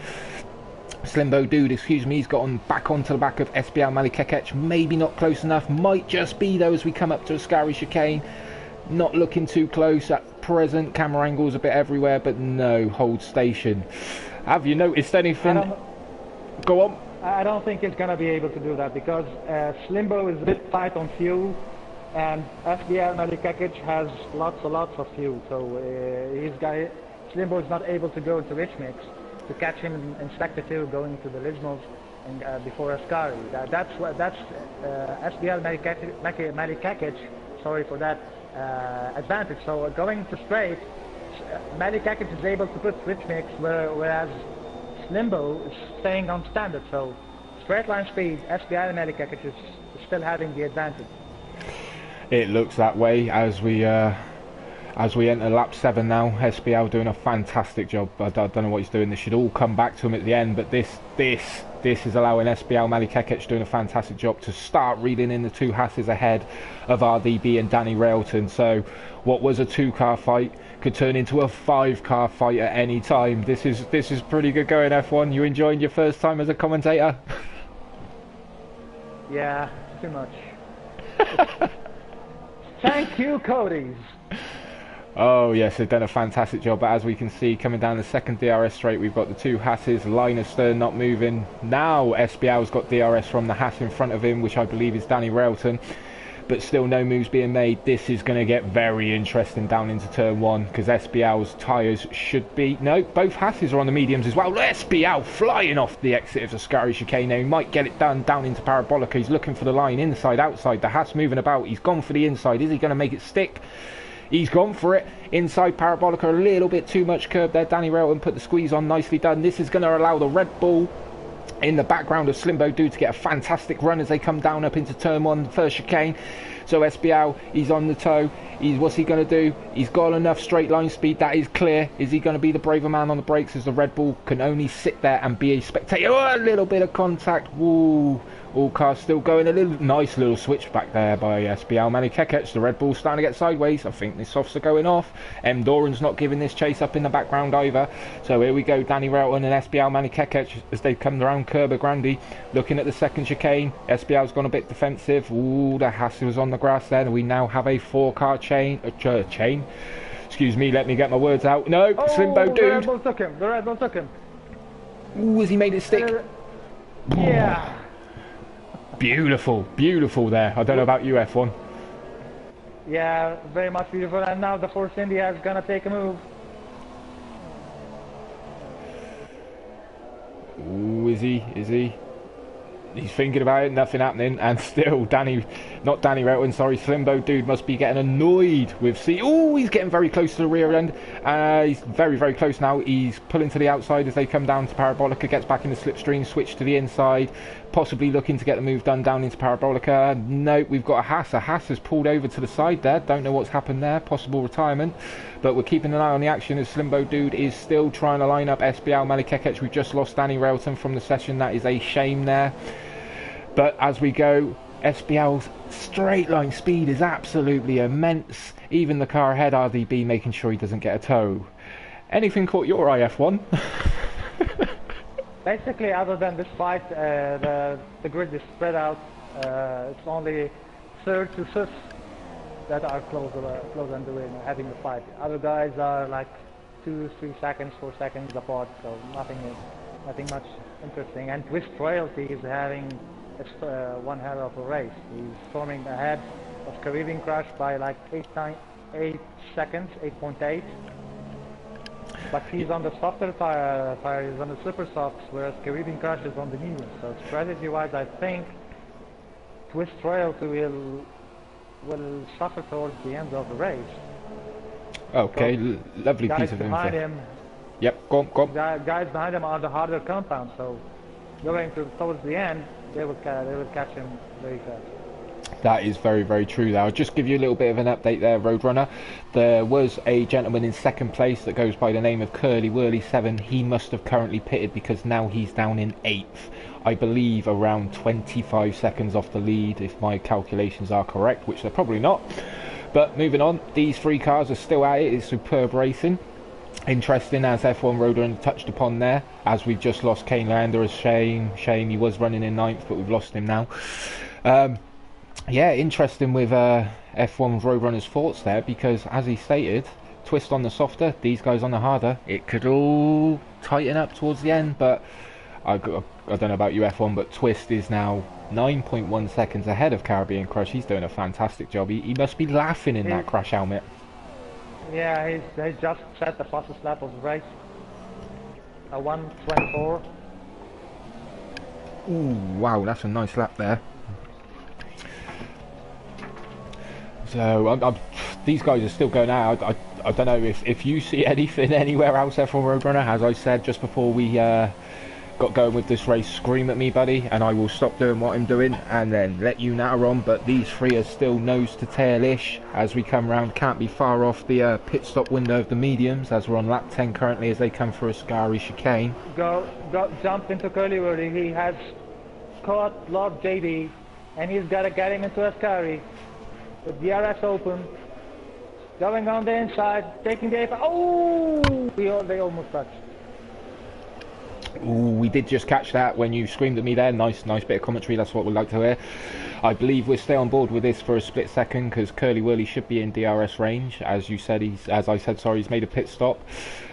Slimbo Dude, he's got back onto the back of SBL Malikekic, maybe not close enough, might just be though as we come up to a Ascari chicane. Not looking too close at present, camera angles a bit everywhere, but no, hold station. Have you noticed anything? Go on. I don't think he's going to be able to do that because Slimbo is a bit tight on fuel and FBL Malikekic has lots of fuel. So Slimbo is not able to go into rich mix to catch him in Sector 2 going to the Lismos and, before Ascari. That's FBL Malikekic, sorry for that, advantage. So going to straight, Malikekic is able to put rich mix, whereas Slimbo is staying on standard, so straight line speed, SBL and Malikekic is still having the advantage. It looks that way as we enter lap 7 now. SBL doing a fantastic job. I don't know what he's doing. This should all come back to him at the end, but this is allowing SBL Malikekic doing a fantastic job to start reading in the two Hasses ahead of RDB and Danny Railton. So what was a 2-car fight could turn into a 5-car fight at any time. This is pretty good going, F1. You enjoying your first time as a commentator? Yeah, too much. Thank you, Cody's. Oh yes, they've done a fantastic job, but as we can see coming down the second DRS straight, we've got the two Hasses, line astern not moving. Now SBL's got DRS from the Hass in front of him, which I believe is Danny Railton, but still no moves being made. This is going to get very interesting down into turn 1 because SBL's tyres should be, no, both Hasses are on the mediums as well. SBL flying off the exit of the Ascari chicane. He might get it done down into Parabolica. He's looking for the line inside, outside. The Hass moving about. He's gone for the inside. Is he going to make it stick? He's gone for it. Inside Parabolica, a little bit too much curb there. Danny Railton put the squeeze on, nicely done. This is going to allow the Red Bull in the background of Slimbo Dude to get a fantastic run as they come down up into turn 1, first chicane. So SBL, he's on the toe. What's he going to do? He's got enough straight line speed, that is clear. Is he going to be the braver man on the brakes as the Red Bull can only sit there and be a spectator? Oh, a little bit of contact. Woo. All cars still going. A nice little switch back there by SBL Manu Kekec. The Red Bull starting to get sideways. I think the softs are going off. Doran's not giving this chase up in the background either. So here we go, Danny Railton and SBL Manu Kekec as they come around Kerber Grandi. Looking at the second chicane. SBL's gone a bit defensive. Ooh, the Haas was on the grass then. We now have a 4-car chain. Excuse me, let me get my words out. No, Slimbo Dude. The Red Bull took him. The Red Bull took him. Ooh, has he made it stick? Yeah. Beautiful, beautiful there. I don't know about you, F1. Yeah, very much beautiful. And now the Force India is gonna take a move. Ooh, is he? Is he? He's thinking about it, nothing happening, and still not Danny Railton, sorry, Slimbo Dude must be getting annoyed with C. Oh, he's getting very close to the rear end. He's very, very close now. He's pulling to the outside as they come down to Parabolica, gets back in the slipstream, switch to the inside, possibly looking to get the move done down into Parabolica. Nope, we've got a Haas. A Haas has pulled over to the side there. Don't know what's happened there, possible retirement. But we're keeping an eye on the action as Slimbo Dude is still trying to line up SBL Manu Kekec. We've just lost Danny Railton from the session. That is a shame there. But as we go, SBL's straight line speed is absolutely immense. Even the car ahead, RDB, making sure he doesn't get a tow. Anything caught your eye, F1? Basically, other than this fight, the grid is spread out. It's only third to fifth that are close and doing having the fight. Other guys are like 2, 3 seconds, 4 seconds apart. So nothing much interesting. And Twist Royalty is having one hell of a race. He's storming ahead of Caribbean Crush by like 8 seconds, 8.8. But he's on the softer tire, he's on the super softs, whereas Caribbean Crush is on the new one. So strategy-wise, I think Twist Royalty will suffer towards the end of the race. Okay, so lovely piece of info. Yep, go on. Guys behind him are the harder compound, so going towards the end, they will catch him very fast. That is very, very true there. I'll just give you a little bit of an update there, Roadrunner. There was a gentleman in second place that goes by the name of Curly Whirly 7. He must have currently pitted because now he's down in 8th. I believe around 25 seconds off the lead, if my calculations are correct, which they're probably not. But moving on, these 3 cars are still at it. It's superb racing. Interesting, as F1 Roadrunner touched upon there, as we've just lost Kane Lander. As shame, he was running in 9th, but we've lost him now. Yeah, interesting with F1's Roadrunner's thoughts there, because as he stated, Twist on the softer, these guys on the harder, it could all tighten up towards the end. But I don't know about you, F1, but Twist is now 9.1 seconds ahead of Caribbean Crush. He's doing a fantastic job. He must be laughing in that crash helmet. Yeah, he just set the fastest lap of the race. A 1:24. Ooh, wow, that's a nice lap there. So these guys are still going out. I don't know if you see anything anywhere else, F1 Roadrunner. As I said just before we got going with this race, scream at me, buddy, and I will stop doing what I'm doing and then let you natter on. But these 3 are still nose to tail-ish as we come round. Can't be far off the pit stop window of the mediums, as we're on lap 10 currently as they come for a scary chicane. Jump into Curly Whirly. He has caught Lord JD, and he's got to get him into a scary. The DRS open, going on the inside, taking the apex. Oh, they almost touched. Ooh, we did just catch that when you screamed at me there. Nice bit of commentary. That's what we'd like to hear. I believe we'll stay on board with this for a split second because Curly Whirly should be in DRS range. As you said, he's made a pit stop.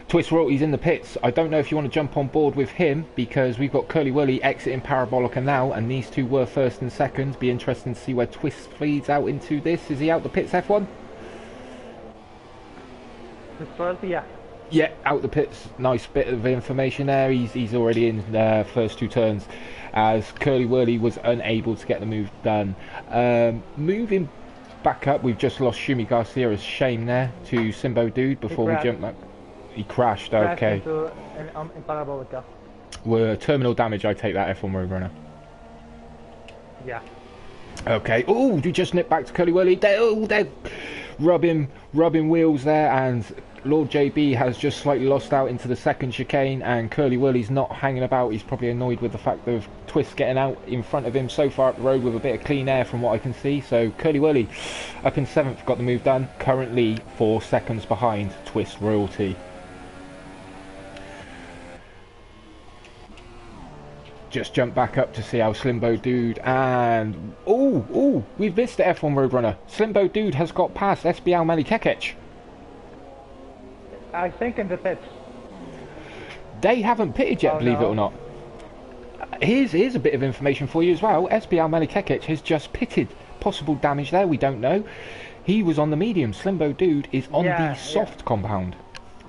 Twist Royalty's in the pits. I don't know if you want to jump on board with him because we've got Curly Whirly exiting Parabolica now, and these 2 were first and second. Be interesting to see where Twist feeds out into this. Is he out the pits, F1? Twist Royalty, yeah. Yeah, out the pits. Nice bit of information there. He's already in the first 2 turns as Curly Whirly was unable to get the move done. Moving back up, we've just lost Shumi Garcia. A shame there to Simbo Dude before we jump back. He crashed, okay. In Parabolica. Were terminal damage, I take that F1 Roadrunner. Yeah. Okay. Oh, you just nipped back to Curly Whirly. They're rubbing wheels there, and Lord JB has just slightly lost out into the second chicane, and Curly Whirly's not hanging about. He's probably annoyed with the fact of Twist getting out in front of him so far up the road with a bit of clean air from what I can see. So Curly Whirly up in 7th, got the move done. Currently 4 seconds behind Twist Royalty. Just jump back up to see how Slimbo Dude and... Oh, we've missed the F1 Roadrunner. Slimbo Dude has got past SBL Melikekich. I think in the pits. They haven't pitted yet, believe it or not. Here's a bit of information for you as well. SBL Melikekich has just pitted. Possible damage there, we don't know. He was on the medium. Slimbo Dude is on the soft compound.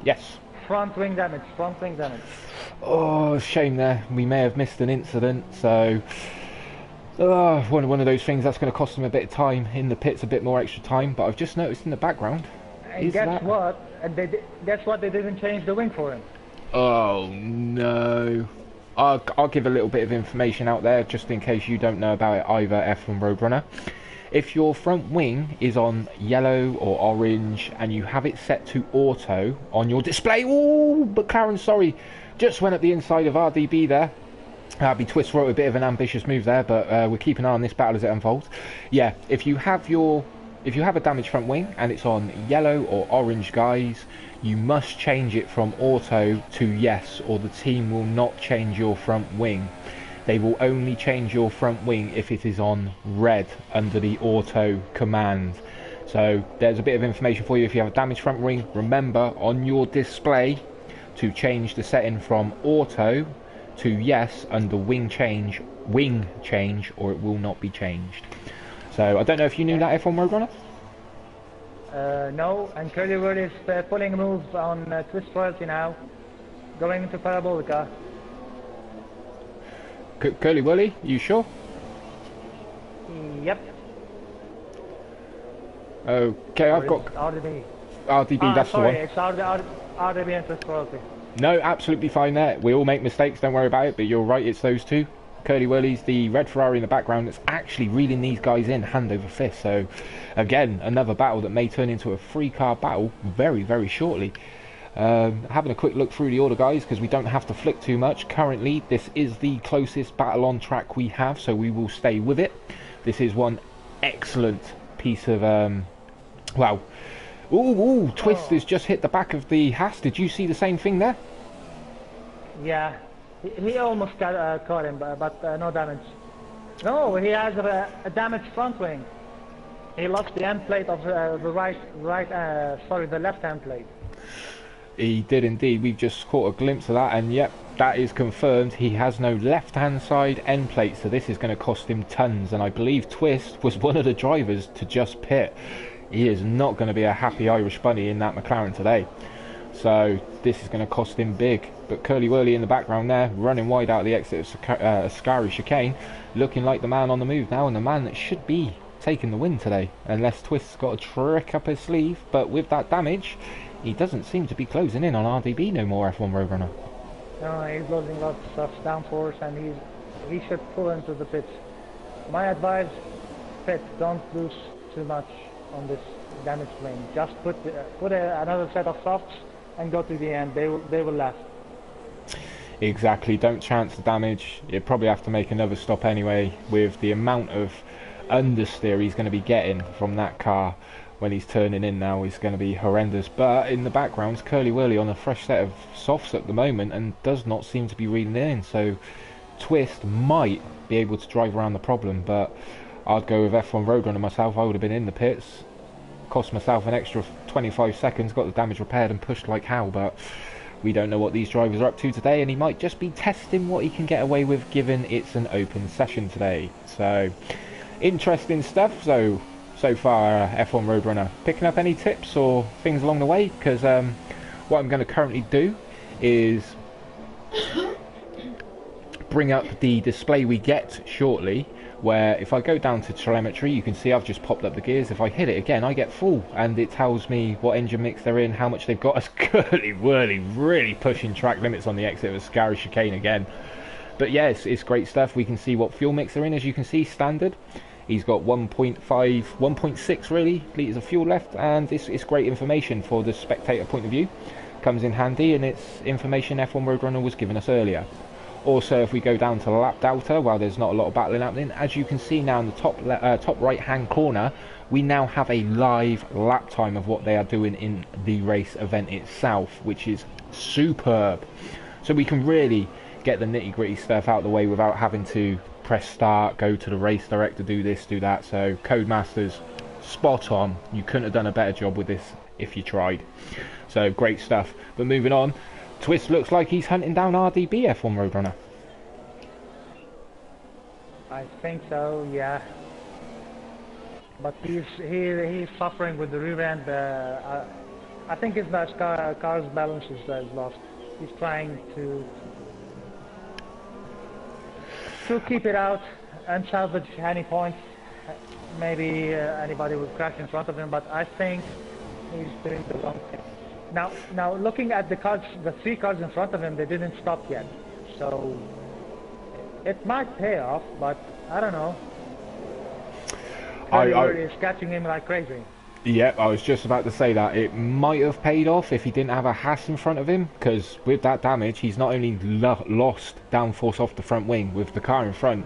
Yes. Front wing damage. Oh, shame there. We may have missed an incident, so... one of those things that's going to cost them a bit of time in the pits, a bit more extra time, but I've just noticed in the background... And guess what? They didn't change the wing for him. Oh, no. I'll give a little bit of information out there, just in case you don't know about it either, F1 Roadrunner. If your front wing is on yellow or orange and you have it set to auto on your display... Oh, but Karen, sorry, just went up the inside of RDB there. Twist wrote a bit of an ambitious move there, but we're keeping an eye on this battle as it unfolds. Yeah, if you have a damaged front wing and it's on yellow or orange, guys, you must change it from auto to yes, or the team will not change your front wing. They will only change your front wing if it is on red under the auto command. So there's a bit of information for you. If you have a damaged front wing, remember on your display to change the setting from auto to yes under wing change, or it will not be changed. So I don't know if you knew that, F1 Roadrunner? No, and Curly Whirly is pulling a move on Twist Royalty now, going into Parabolica. Curly Whirly, you sure? Yep. Okay, I've got... RDB. RDB, that's sorry, the one. It's RDB and Twist Royalty. No, absolutely fine there. We all make mistakes, don't worry about it, but you're right, it's those two. Curly Whirly's the red Ferrari in the background that's actually reeling these guys in hand over fist. So, again, another battle that may turn into a 3-car battle very, very shortly. Having a quick look through the order, guys, because we don't have to flick too much. Currently, this is the closest battle on track we have, so we will stay with it. This is one excellent piece of... wow. Ooh, Twist has just hit the back of the Haas. Did you see the same thing there? Yeah. He almost caught him, but no damage. No, he has a damaged front wing. He lost the end plate of the left hand plate. He did indeed. We've just caught a glimpse of that, and yep, that is confirmed. He has no left-hand side end plate, so this is going to cost him tons. And I believe Twist was one of the drivers to just pit. He is not going to be a happy Irish bunny in that McLaren today. So this is going to cost him big. But Curly Whirly in the background there, running wide out of the exit of Ascari chicane, looking like the man on the move now, and the man that should be taking the win today, unless Twist's got a trick up his sleeve. But with that damage, he doesn't seem to be closing in on RDB no more, F1 Roadrunner. No, he's losing lots of downforce, and he should pull into the pits. My advice, pit, don't lose too much on this damage lane. Just put another set of softs and go to the end. They will last. Exactly, don't chance the damage. You'd probably have to make another stop anyway, with the amount of understeer he's going to be getting from that car when he's turning in now is going to be horrendous. But in the background, Curly Whirly on a fresh set of softs at the moment and does not seem to be reading in, so Twist might be able to drive around the problem. But I'd go with F1 Roadrunner myself. I would have been in the pits, cost myself an extra 25 seconds, got the damage repaired and pushed like hell. But we don't know what these drivers are up to today, and he might just be testing what he can get away with given it's an open session today. So interesting stuff. So far, F1 Roadrunner, picking up any tips or things along the way? Because what I'm going to currently do is bring up the display we get shortly, where if I go down to telemetry, you can see I've just popped up the gears. If I hit it again, I get full, and it tells me what engine mix they're in, how much they've got. It's curly whirly, really pushing track limits on the exit of a scary chicane again. But yeah, it's great stuff. We can see what fuel mix they're in, as you can see, standard. He's got 1.5, 1.6 really litres of fuel left, and it's great information for the spectator point of view. Comes in handy, and it's information F1 Roadrunner was giving us earlier. Also, if we go down to lap data, well, there's not a lot of battling happening. As you can see now in the top right hand corner, we now have a live lap time of what they are doing in the race event itself, which is superb. So we can really get the nitty gritty stuff out of the way without having to press start, go to the race director, do this, do that. So Codemasters, spot on. You couldn't have done a better job with this if you tried. So great stuff. But moving on, Twist looks like he's hunting down RDB F1 Roadrunner. I think so, yeah. But he's suffering with the rear end. I think his car's balance is lost. He's trying to keep it out and salvage any points. Maybe anybody would crash in front of him, but I think he's doing the wrong thing. Now looking at the cars, the 3 cars in front of him, they didn't stop yet. So it might pay off, but I don't know. Curly is catching him like crazy. Yep, I was just about to say that. It might have paid off if he didn't have a Haas in front of him, because with that damage, he's not only lost downforce off the front wing with the car in front,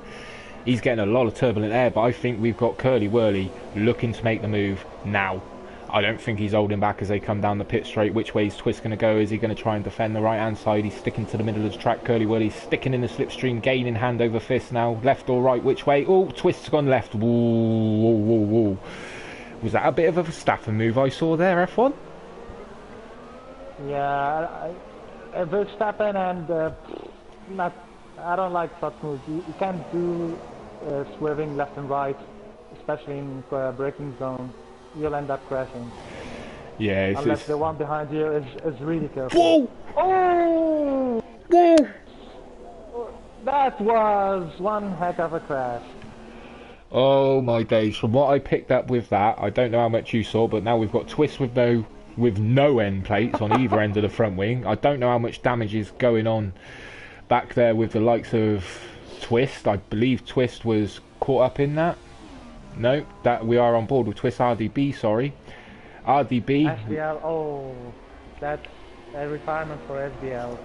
he's getting a lot of turbulent air, but I think we've got Curly Whirly looking to make the move now. I don't think he's holding back as they come down the pit straight. Which way is Twist going to go? Is he going to try and defend the right hand side? He's sticking to the middle of the track. Curly Whirly's sticking in the slipstream, gaining hand over fist now. Left or right? Which way? Oh, Twist's gone left. Whoa, whoa, whoa, whoa. Was that a bit of a Stafford move I saw there, F1? Yeah, Verstappen and I don't like such moves. You can't do swerving left and right, especially in braking zone. You'll end up crashing. Yeah, unless the one behind you is really careful. Whoa! Oh! Whoa! That was one heck of a crash. Oh my days! From what I picked up with that, I don't know how much you saw, but now we've got Twist with no end plates on either end of the front wing. I don't know how much damage is going on back there with the likes of Twist. I believe Twist was caught up in that. No, that we are on board with Twist. RDB, sorry. RDB. SBL, oh, that's a retirement for SBL.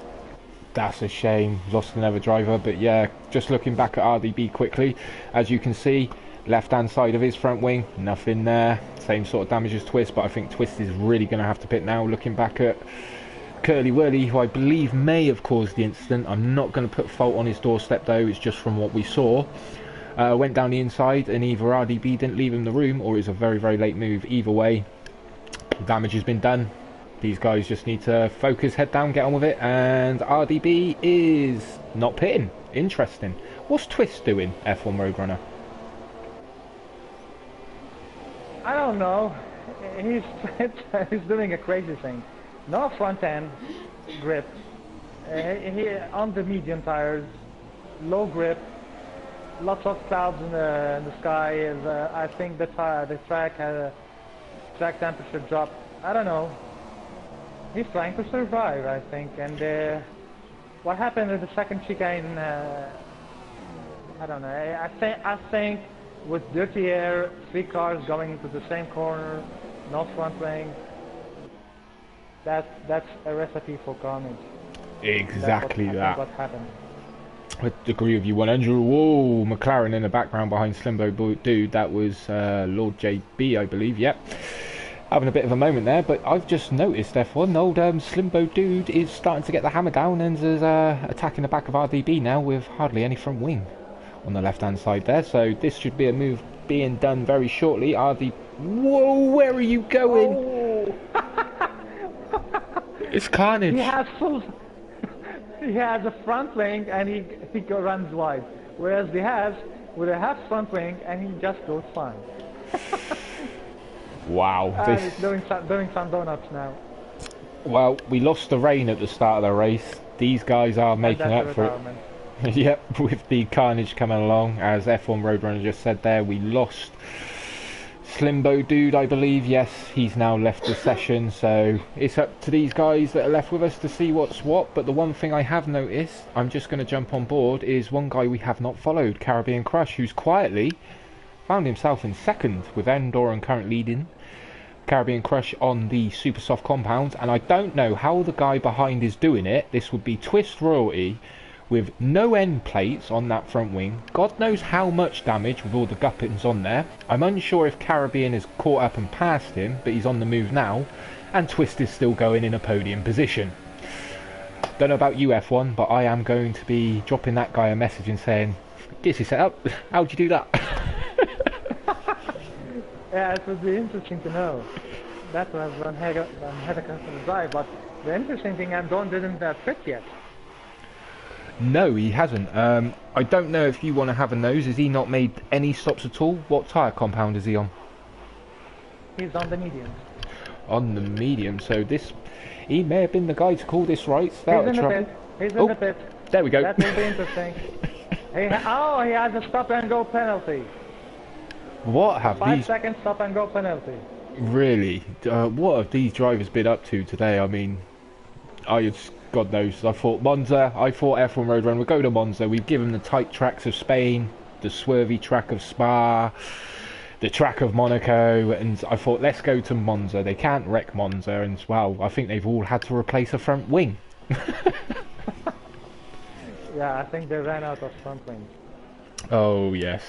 That's a shame, lost another driver, but yeah, just looking back at RDB quickly, as you can see, left hand side of his front wing, nothing there, same sort of damage as Twist, but I think Twist is really going to have to pit now. Looking back at Curly Whirly, who I believe may have caused the incident, I'm not going to put fault on his doorstep though, it's just from what we saw. Went down the inside, and either RDB didn't leave him the room, or it was a very, very late move. Either way, damage has been done. These guys just need to focus, head down, get on with it, and RDB is not pitting. Interesting. What's Twist doing, F1 Roadrunner? I don't know. He's doing a crazy thing. No front end grip. He on the medium tires, low grip. Lots of clouds in the sky. Is I think the track had a track temperature drop. I don't know. He's trying to survive, I think. And what happened in the second chicane? I don't know. I think with dirty air, 3 cars going into the same corner, no front wing. That's a recipe for carnage. Exactly that. What happened. I agree with you 100. Whoa, McLaren in the background behind Slimbo Dude. That was Lord JB, I believe. Yep. Having a bit of a moment there, but I've just noticed F1, old Slimbo Dude is starting to get the hammer down and is attacking the back of RDB now with hardly any front wing on the left hand side there. So this should be a move being done very shortly. RDB. Whoa, where are you going? Oh. It's carnage. He has a front wing and he runs wide, whereas he has with a half front wing and he just goes fine. Wow. He's doing some donuts now. Well, we lost the rain at the start of the race. These guys are making up for it. Yep, with the carnage coming along, as F1 Roadrunner just said there, we lost Slimbo Dude, I believe. Yes, he's now left the session, so it's up to these guys that are left with us to see what's what. But the one thing I have noticed, I'm just going to jump on board, is one guy we have not followed, Caribbean Crush, who's quietly found himself in second, with Endoran currently leading. Caribbean Crush on the super soft compound, and I don't know how the guy behind is doing it. This would be Twist Royalty, with no end plates on that front wing. God knows how much damage with all the guppets on there. I'm unsure if Caribbean has caught up and passed him, but he's on the move now, and Twist is still going in a podium position. Don't know about you, F1, but I am going to be dropping that guy a message and saying, "Get your set up. How'd you do that?" Yeah, it would be interesting to know. That was one heck of a drive, but the interesting thing, Anton didn't pit yet. No, he hasn't. I don't know if you want to have a nose. Has he not made any stops at all? What tyre compound is he on? He's on the medium. On the medium, so this... He may have been the guy to call this right. He's in the pit. He's in the pit. There we go. That will be interesting. He has a stop and go penalty. What have 5 these... seconds stop and go penalty. Really? What have these drivers been up to today? I mean, God knows. I thought Monza, I thought F1 Roadrunner would go to Monza. We've given the tight tracks of Spain, the swervy track of Spa, the track of Monaco, and I thought, let's go to Monza. They can't wreck Monza, and well, I think they've all had to replace a front wing. Yeah, I think they ran out of front wings. Oh, yes.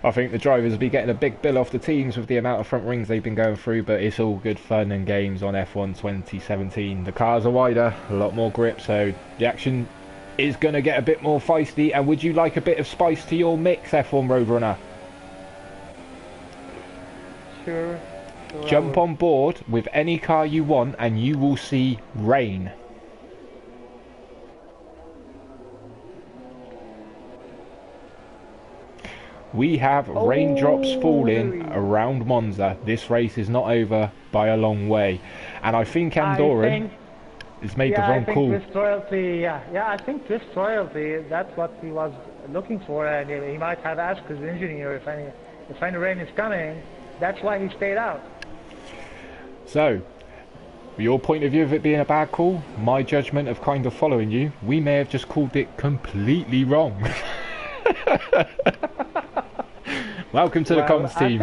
I think the drivers will be getting a big bill off the teams with the amount of front rings they've been going through, but it's all good fun and games on F1 2017. The cars are wider, a lot more grip, so the action is going to get a bit more feisty. And would you like a bit of spice to your mix, F1 Roadrunner? Sure. Jump on board with any car you want and you will see rain. We have raindrops falling around Monza. This race is not over by a long way. And I think Andorran has made the wrong call. Twist Royalty, I think Twist Royalty, that's what he was looking for, and he might have asked his engineer if any rain is coming. That's why he stayed out. So, your point of view of it being a bad call, my judgment of kind of following you, we may have just called it completely wrong. Welcome to the comms team.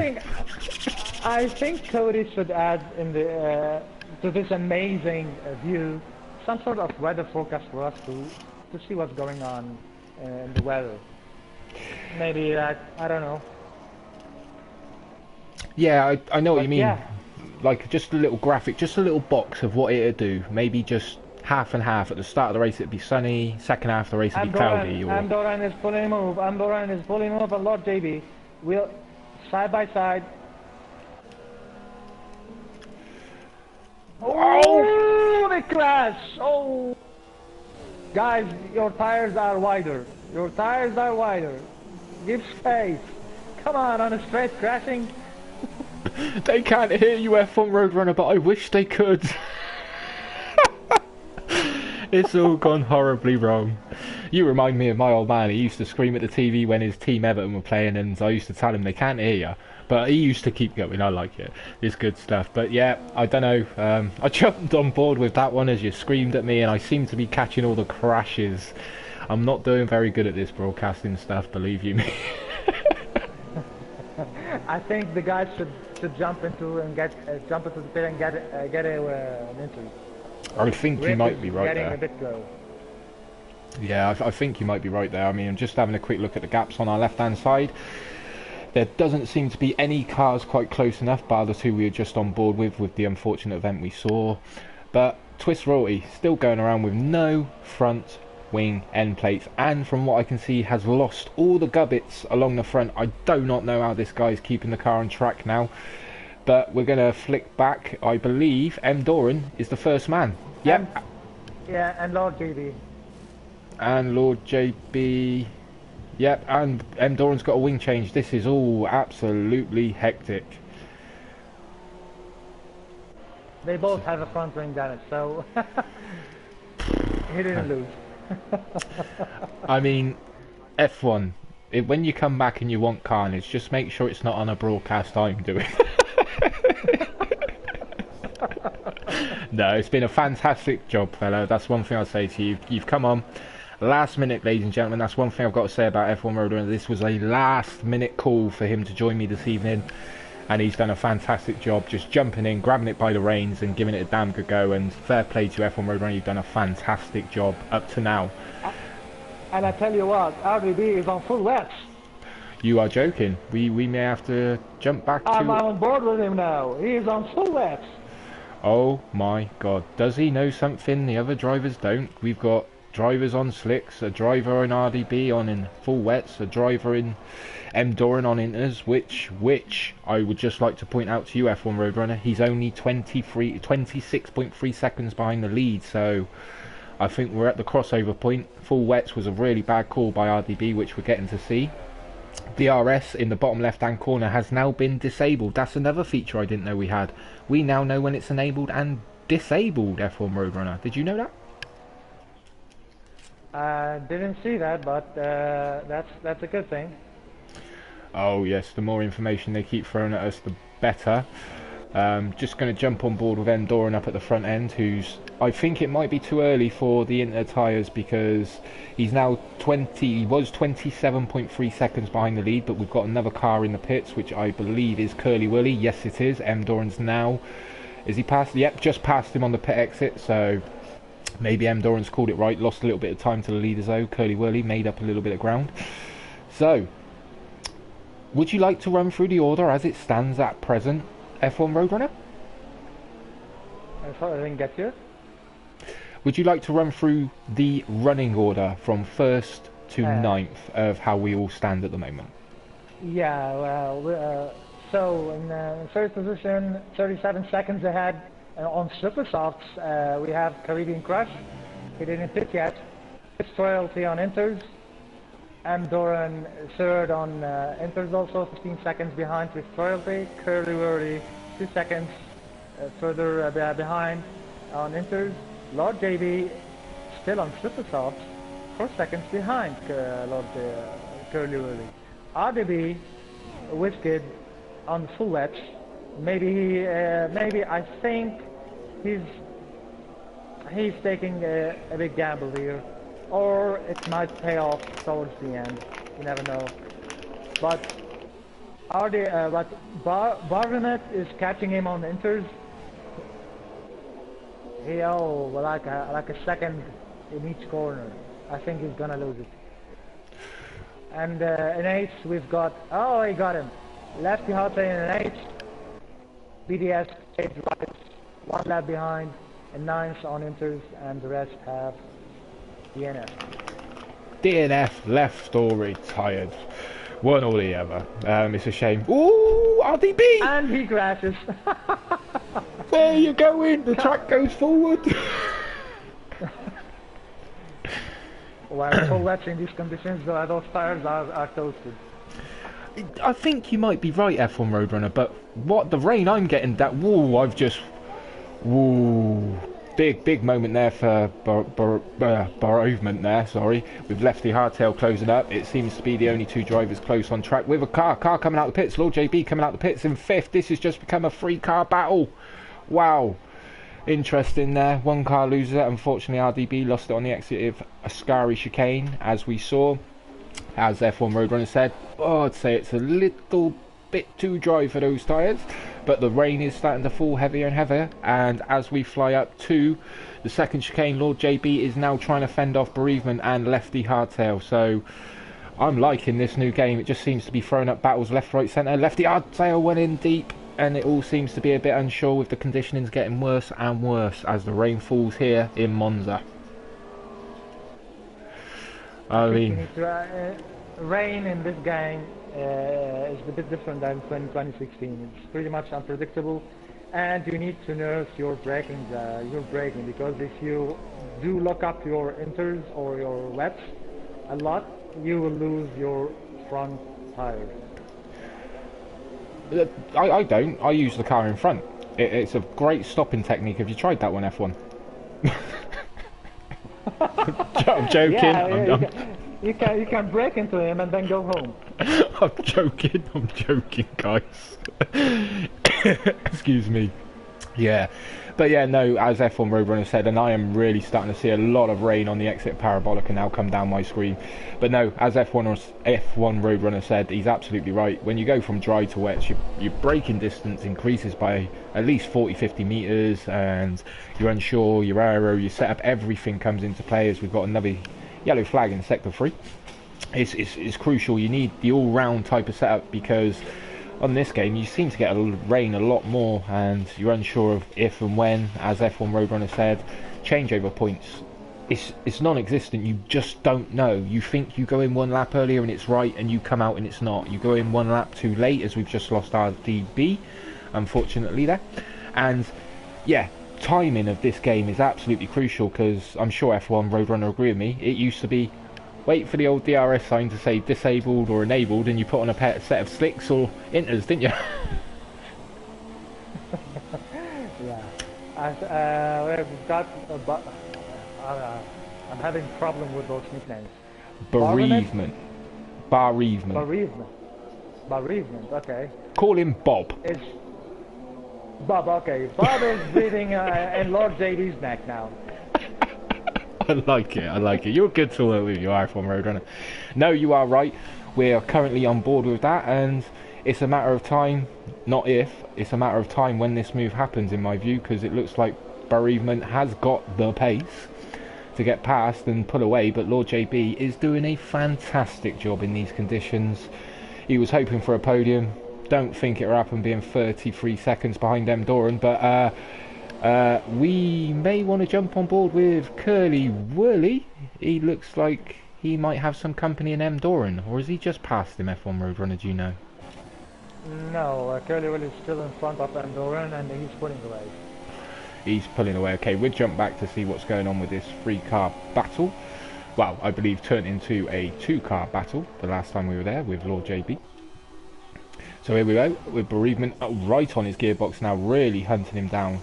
I think Cody should add in the to this amazing view some sort of weather forecast for us to see what's going on in the weather. Maybe I don't know. Yeah, I know what you mean. Yeah. Like just a little graphic, just a little box of what it'd do. Maybe just half and half. At the start of the race it'd be sunny, second half of the race it'd be cloudy. Andorran is pulling move, and Lord JB will side by side. Oh, they crash! Oh, guys, your tires are wider. Your tires are wider. Give space. Come on a straight crashing. They can't hear you, F1 Roadrunner, but I wish they could. It's all gone horribly wrong. You remind me of my old man. He used to scream at the TV when his team Everton were playing, and I used to tell him they can't hear you. But he used to keep going. I like it. It's good stuff. But yeah, I don't know. I jumped on board with that one as you screamed at me, and I seem to be catching all the crashes. I'm not doing very good at this broadcasting stuff, believe you me. I think the guys should jump into and jump into the pit and get an entry. I think you might be right there. A bit low. Yeah, I think you might be right there. I mean, I'm just having a quick look at the gaps on our left-hand side. There doesn't seem to be any cars quite close enough, bar the two we were just on board with the unfortunate event we saw. But Twist Royalty still going around with no front wing end plates, and from what I can see has lost all the gubbits along the front. I do not know how this guy's keeping the car on track now, but we're going to flick back. I believe M. Doran is the first man. Yep. Yeah, and Lord JB. And Lord JB. Yep, and M. Doran's got a wing change. This is all absolutely hectic. They both have a front wing damage, so he didn't lose. I mean, F1, when you come back and you want carnage, just make sure it's not on a broadcast I'm doing. No, it's been a fantastic job, fella. That's one thing I'll say to you. You've come on last minute, ladies and gentlemen. That's one thing I've got to say about F1 Roadrunner. This was a last minute call for him to join me this evening, and he's done a fantastic job just jumping in, grabbing it by the reins and giving it a damn good go. And fair play to F1 Roadrunner, you've done a fantastic job up to now. And I tell you what, RDB is on full wets. You are joking. We may have to jump back to... I'm on board with him now. He is on full wets. Oh my god. Does he know something the other drivers don't? We've got drivers on slicks, a driver in RDB on in full wets, a driver in M Doran on inters, which I would just like to point out to you, F1 Roadrunner, he's only 26.3 seconds behind the lead, so I think we're at the crossover point. Full wets was a really bad call by RDB, which we're getting to see. DRS in the bottom left hand corner has now been disabled. That's another feature I didn't know we had. We now know when it's enabled and disabled, F1 Roadrunner. Did you know that? I didn't see that, but that's a good thing. Oh yes, the more information they keep throwing at us, the better. Just going to jump on board with Doran up at the front end, who's... I think it might be too early for the Inter tyres because he's now he was 27.3 seconds behind the lead, but we've got another car in the pits, which I believe is Curly Willy. Yes, it is. Doran's now... Is he past? Yep, just passed him on the pit exit, so maybe Doran's called it right. Lost a little bit of time to the leaders though. Curly Willy made up a little bit of ground. So, would you like to run through the order as it stands at present, F1 Roadrunner? I didn't get you. Would you like to run through the running order from 1st to 9th of how we all stand at the moment? Yeah, well, so in first position, 37 seconds ahead on Super Softs, we have Caribbean Crush. He didn't pit yet. It's Royalty on Inters. Doran third on Inters also, 15 seconds behind with Royalty. Curly Whirly 2 seconds further behind on Inters. Lord JB still on Super Softs, 4 seconds behind Curly Whirly. RDB Whisked on full wets. Maybe I think he's taking a big gamble here, or it might pay off towards the end. You never know. But Barnet is catching him on inters. Like a second in each corner. I think he's gonna lose it. And in 8th we've got, he got him. Lefty Hotline in 8th. BDS stayed right, 1 lap behind, and 9th on inters, and the rest have DNF. DNF left or retired. One or the other. It's a shame. Ooh, RDB! And he crashes. There you go in. The track goes forward. Well, full wets in these conditions, those tires are toasted. I think you might be right, F1 Roadrunner, but what the rain I'm getting, big moment there for Barovement there, sorry, with Lefty Hardtail closing up. It seems to be the only 2 drivers close on track with a car coming out the pits. Lord JB coming out the pits in 5th. This has just become a 3-car battle. Wow, interesting there. 1 car loses it. Unfortunately RDB lost it on the exit of Ascari chicane, as we saw. As F1 Roadrunner said, I'd say it's a little bit too dry for those tyres, but the rain is starting to fall heavier and heavier, and as we fly up to the 2nd chicane, Lord JB is now trying to fend off Bereavement and Lefty Hardtail. So I'm liking this new game. It just seems to be throwing up battles left, right, centre. Lefty Hardtail went in deep, and it all seems to be a bit unsure, with the conditionings getting worse and worse as the rain falls here in Monza. I mean, rain in this game is a bit different than 2016. It's pretty much unpredictable, and you need to nurse your braking, because if you do lock up your inters or your wets a lot, you will lose your front tires. I don't. I use the car in front. It's a great stopping technique. Have you tried that one, F1? I'm joking. Yeah, you can break into him and then go home. I'm joking, guys. Excuse me. Yeah, but yeah, no, as F1 Roadrunner said, and I am really starting to see a lot of rain on the exit parabolic and now come down my screen. But no, as F1 Roadrunner said, he's absolutely right. When you go from dry to wet, your braking distance increases by at least 40-50 meters, and you're unsure, your aero, your setup, everything comes into play. As we've got another yellow flag in sector 3. It's crucial. You need the all-round type of setup, because on this game you seem to get rain a lot more, and you're unsure of if and when. As F1 Roadrunner said, changeover points, it's non-existent. You just don't know. You think you go in one lap earlier and it's right, and you come out and it's not. You go in one lap too late, as we've just lost our DB unfortunately there. And yeah, timing of this game is absolutely crucial, because I'm sure F1 Roadrunner agree with me. It used to be wait for the old DRS sign to say disabled or enabled, and you put on a set of slicks or inters, didn't you? Yeah. We've got I'm having problem with those nicknames. Bereavement. Bereavement, okay. Call him Bob. It's Bob, okay. Bob is breathing in Lord JD's neck now. I like it. You're good to work with, you are F1 Roadrunner. No, you are right. We are currently on board with that, and it's a matter of time, not if, it's a matter of time when this move happens, in my view, because it looks like Bereavement has got the pace to get past and pull away, but Lord JB is doing a fantastic job in these conditions. He was hoping for a podium. Don't think it'll happen being 33 seconds behind M. Doran, but we may want to jump on board with Curly Whirly. He looks like he might have some company in M. Doran, or is he just past him, F1 Roadrunner, do you know? No, Curly Whirly is still in front of M. Doran, and he's pulling away. He's pulling away. Okay, we'll jump back to see what's going on with this 3-car battle. Well, I believe turned into a 2-car battle the last time we were there with Lord JB. So here we go, with Bereavement right on his gearbox now, really hunting him down.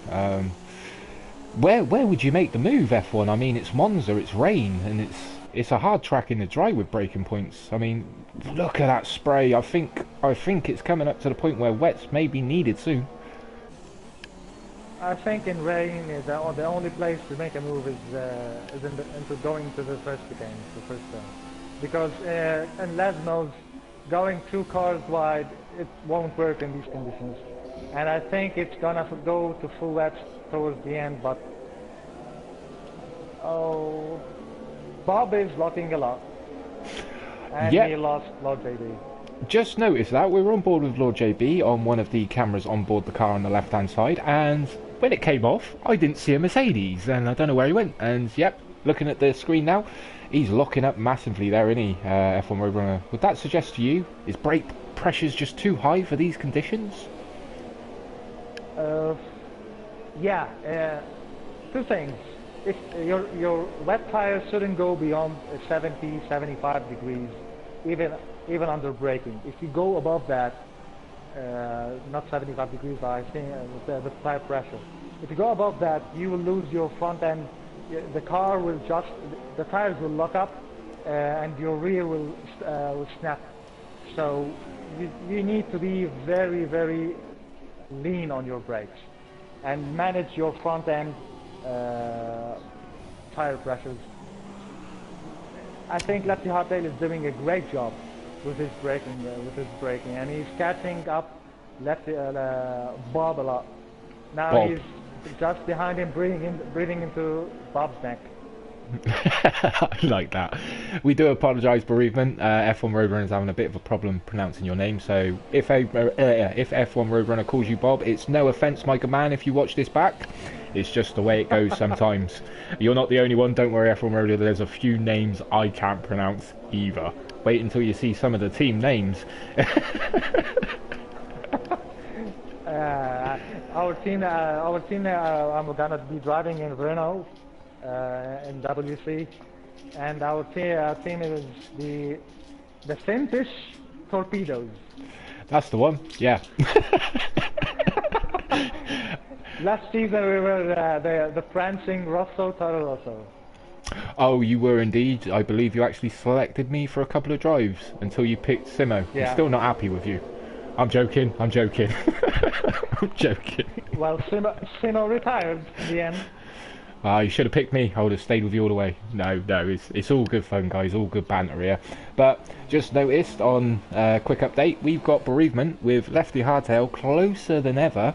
Where would you make the move, F1? I mean, it's Monza, it's rain, and it's a hard track in the dry with braking points. I mean, look at that spray. I think it's coming up to the point where wets may be needed soon. I think in rain, the only place to make a move is into going to the first chicane, the first turn. Because in Lesmos, going 2 cars wide, it won't work in these conditions. And I think it's gonna go to full wet towards the end, but oh, Bob is locking a lot. And yep. He lost Lord JB. Just noticed that we were on board with Lord JB on one of the cameras on board the car on the left hand side, and when it came off I didn't see a Mercedes, and I don't know where he went. And yep, looking at the screen now, he's locking up massively there, isn't he, F1 Roadrunner? Would that suggest to you, is brake pressure's just too high for these conditions? Yeah, 2 things. If your wet tires shouldn't go beyond 70, 75 degrees, even under braking. If you go above that, not 75 degrees, but I think the tire pressure. If you go above that, you will lose your front end. The car will the tires will lock up, and your rear will snap. So you need to be very, very lean on your brakes and manage your front end tire pressures. I think Lefty Hardtail is doing a great job with his braking, and he's catching up Bob a lot. Now Bob. He's just behind him, breathing into Bob's neck. I like that. We do apologise, Bereavement. F1 Roadrunner is having a bit of a problem pronouncing your name, so if F1 Roadrunner calls you Bob, it's no offence, my good man, if you watch this back. It's just the way it goes sometimes. You're not the only one, don't worry, F1 Roadrunner, there's a few names I can't pronounce either. Wait until you see some of the team names. Our team, I'm gonna be driving in Renault in WC, and our team is the Fintish Torpedoes. That's the one, yeah. Last season we were the prancing Rosso Toro Rosso. Oh, you were indeed. I believe you actually selected me for a couple of drives until you picked Simo. I'm Yeah. still not happy with you. I'm joking. I'm joking. I'm joking. Well, Simo retired in the end. You should have picked me. I would have stayed with you all the way. No, it's all good fun, guys. All good banter here. But just noticed on quick update, we've got bereavement with Lefty Hardtail closer than ever.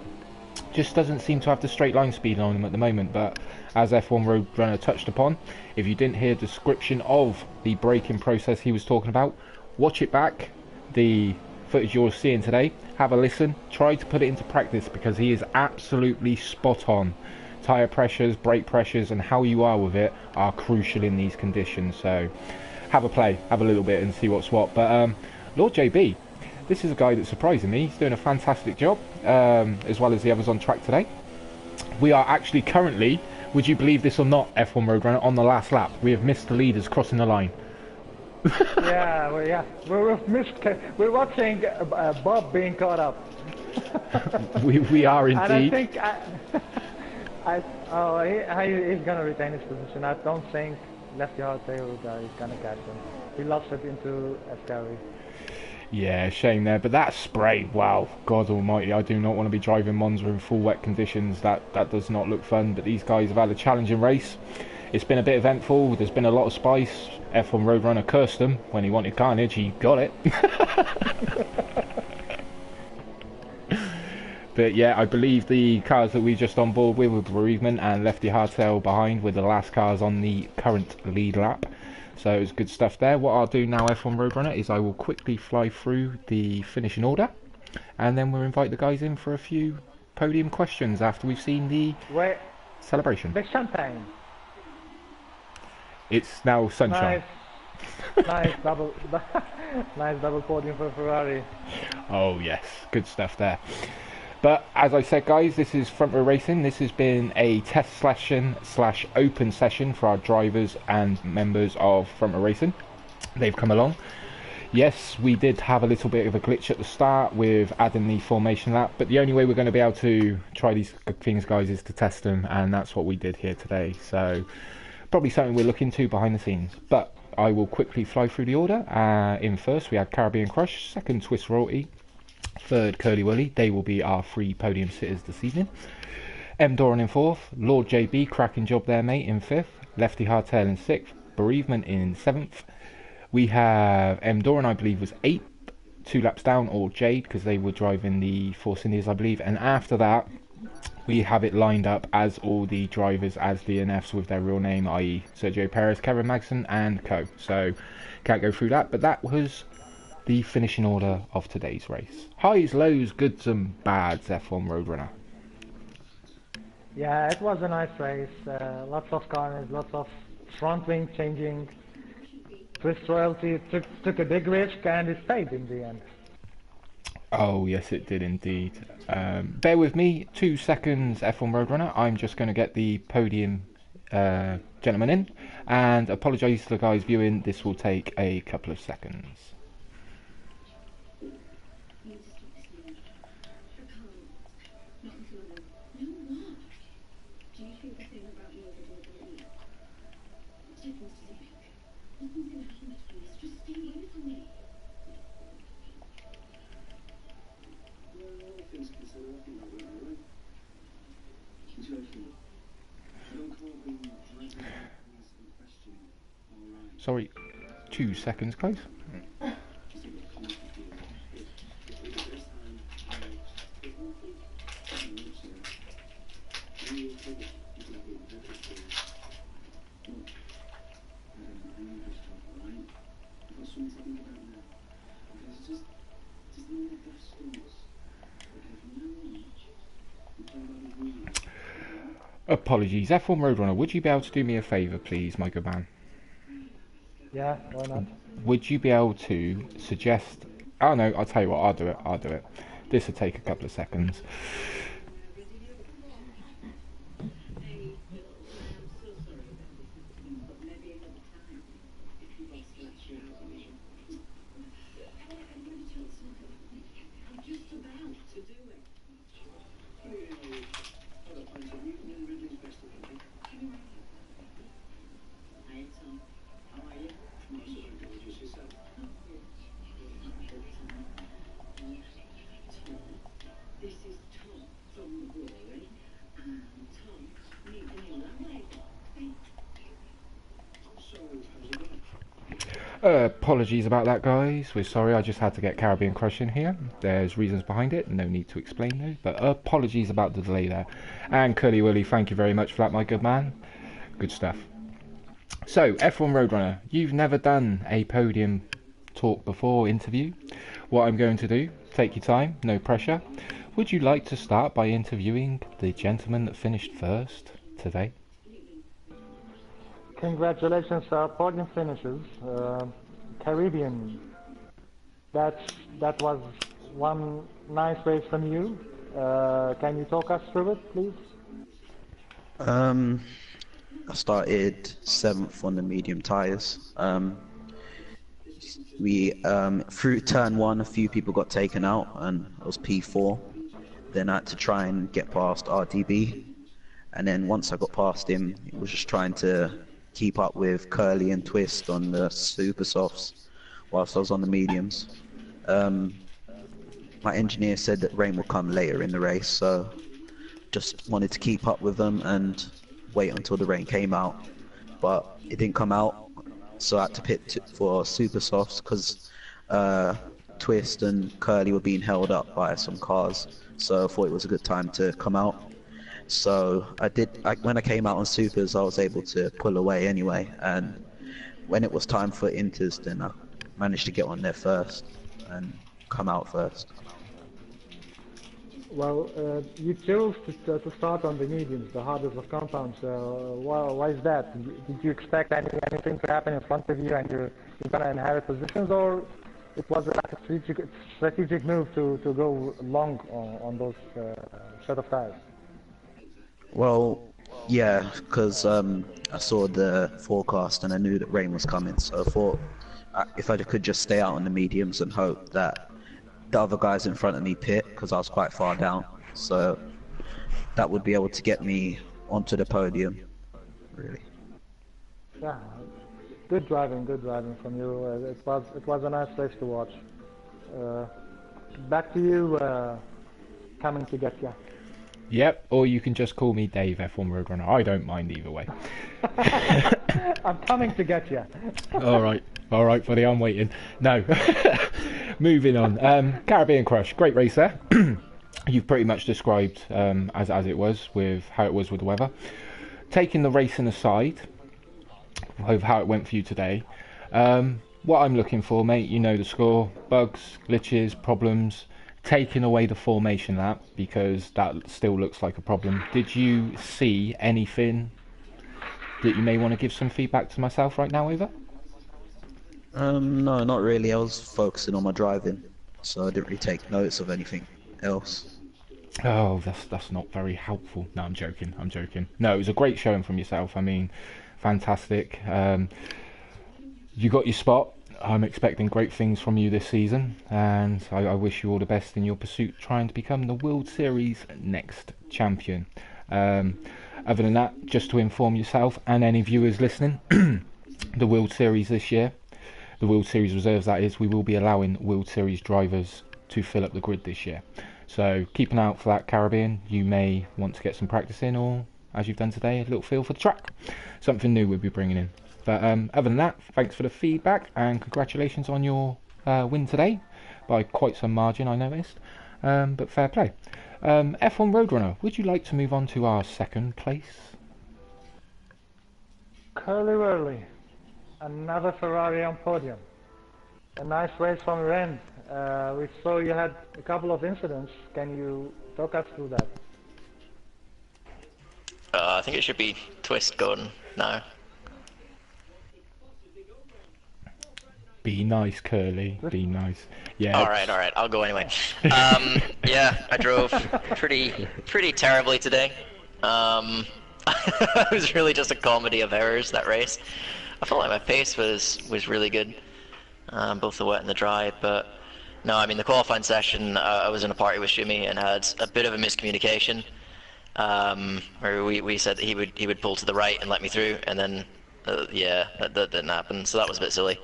Just doesn't seem to have the straight line speed on him at the moment. But as F1 Roadrunner touched upon, if you didn't hear a description of the braking process he was talking about, watch it back. The footage you're seeing today, have a listen, try to put it into practice because he is absolutely spot on. Tyre pressures, brake pressures and how you are with it are crucial in these conditions, so have a play, have a little bit and see what's what. But Lord JB, this is a guy that's surprising me. He's doing a fantastic job, as well as the others on track today. We are actually currently, would you believe this or not, F1 Roadrunner, on the last lap. We have missed the leaders crossing the line. We're watching Bob being caught up. we are indeed. And I think he's gonna retain his position. I don't think Lefty Hardtail is gonna catch him. He lost it into Ascari. Yeah, shame there. But that spray, wow, God almighty, I do not want to be driving Monza in full wet conditions. That does not look fun. But these guys have had a challenging race. It's been a bit eventful. There's been a lot of spice. F1 Roadrunner cursed him when he wanted carnage. He got it. But yeah, I believe the cars that we just on board with were bereavement and Lefty Hardtail behind with the last cars on the current lead lap. So it was good stuff there. What I'll do now, F1 Roadrunner, is I will quickly fly through the finishing order and then we'll invite the guys in for a few podium questions after we've seen the celebration. The champagne. It's now sunshine. Nice double podium for Ferrari. Oh yes, good stuff there. But as I said, guys, this is Front Row Racing. This has been a test session / open session for our drivers and members of Front Row Racing. They've come along. Yes, we did have a little bit of a glitch at the start with adding the formation lap, but the only way we're going to be able to try these things, guys, is to test them, and that's what we did here today. So probably something we'll look into behind the scenes. But I will quickly fly through the order. In first, we had Caribbean Crush. Second, Swiss Royalty. Third, Curly Willy. They will be our 3 podium sitters this evening. M. Doran in 4th. Lord JB, cracking job there, mate, in 5th. Lefty Hardtail in 6th. Bereavement in 7th. We have M. Doran, I believe, was 8th. 2 laps down, or Jade, because they were driving the Force Indias, I believe. And after that, we have it lined up as all the drivers as DNFs with their real name, i.e. Sergio Perez, Kevin Magnussen, and co. So, can't go through that, but that was the finishing order of today's race. Highs, lows, goods and bads, F1 Roadrunner. Yeah, it was a nice race. Lots of carnage, lots of front wing changing. Swiss Royalty took a big risk and it paid in the end. Oh yes, it did indeed. Bear with me 2 seconds, F1 Roadrunner. I'm just going to get the podium gentleman in, and apologise to the guys viewing. This will take a couple of seconds. Sorry, 2 seconds, guys. Apologies, F1 Roadrunner, would you be able to do me a favour, please, my good man? Yeah, why not? Would you be able to suggest... Oh no, I'll tell you what, I'll do it. This will take a couple of seconds. Apologies about that, guys. We're sorry. I just had to get Caribbean Crush in here. There's reasons behind it. No need to explain those. But apologies about the delay there. And Curly Willy, thank you very much for that, my good man. Good stuff. So, F1 Roadrunner, you've never done a podium talk before, interview. What I'm going to do, take your time, no pressure. Would you like to start by interviewing the gentleman that finished first today? Congratulations, podium finishes. Caribbean. That was one nice race from you. Can you talk us through it, please? I started 7th on the medium tyres. Through turn 1, a few people got taken out, and it was P4. Then I had to try and get past RDB, and then once I got past him, it was just trying to keep up with Curly and Twist on the super softs, whilst I was on the mediums. My engineer said that rain will come later in the race, so just wanted to keep up with them and wait until the rain came out, but it didn't come out, so I had to pit for super softs because Twist and Curly were being held up by some cars, so I thought it was a good time to come out. So when I came out on supers, I was able to pull away anyway, and when it was time for inters, then I managed to get on there first and come out first. Well, you chose to start on the mediums, the hardest of compounds. Why is that? Did you expect anything to happen in front of you and you're going to inherit positions, or it was a strategic move to go long on those set of tires? Well, yeah, because I saw the forecast and I knew that rain was coming, so I thought if I could just stay out on the mediums and hope that the other guys in front of me pit, because I was quite far down, so that would be able to get me onto the podium, really. Yeah, good driving from you. It was a nice race to watch. Back to you, coming to get you. Yep, or you can just call me Dave, F1 Roadrunner. I don't mind either way. I'm coming to get you. All right, buddy, I'm waiting. No. Moving on. Caribbean Crush, great race there. You've pretty much described as it was, with how it was with the weather. Taking the racing aside, of how it went for you today, what I'm looking for, mate, you know the score, bugs, glitches, problems, taking away the formation lap, because that still looks like a problem. Did you see anything that you may want to give some feedback to myself right now, over? No, not really. I was focusing on my driving, so I didn't really take notice of anything else. Oh, that's not very helpful. No, I'm joking. No, it was a great showing from yourself. I mean, fantastic. You got your spot. I'm expecting great things from you this season, and I wish you all the best in your pursuit trying to become the World Series next champion. Other than that, just to inform yourself and any viewers listening, the World Series this year, the World Series reserves that is, we will be allowing World Series drivers to fill up the grid this year. So keep an eye out for that, Caribbean. You may want to get some practice in, or as you've done today, a little feel for the track. Something new we'll be bringing in. But other than that, thanks for the feedback and congratulations on your win today, by quite some margin I noticed, but fair play. F1 Roadrunner, would you like to move on to our second place? Curly Whirly, another Ferrari on podium. A nice race from your end. We saw you had a couple of incidents. Can you talk us through that? I think it should be Twist going now. Be nice, Curly. Be nice. Yeah. All right. I'll go anyway. Yeah, I drove pretty terribly today. It was really just a comedy of errors, that race. I felt like my pace was really good, both the wet and the dry. But no, I mean the qualifying session, I was in a party with Shumi and had a bit of a miscommunication. Where we said that he would pull to the right and let me through, and then yeah, that didn't happen. So that was a bit silly.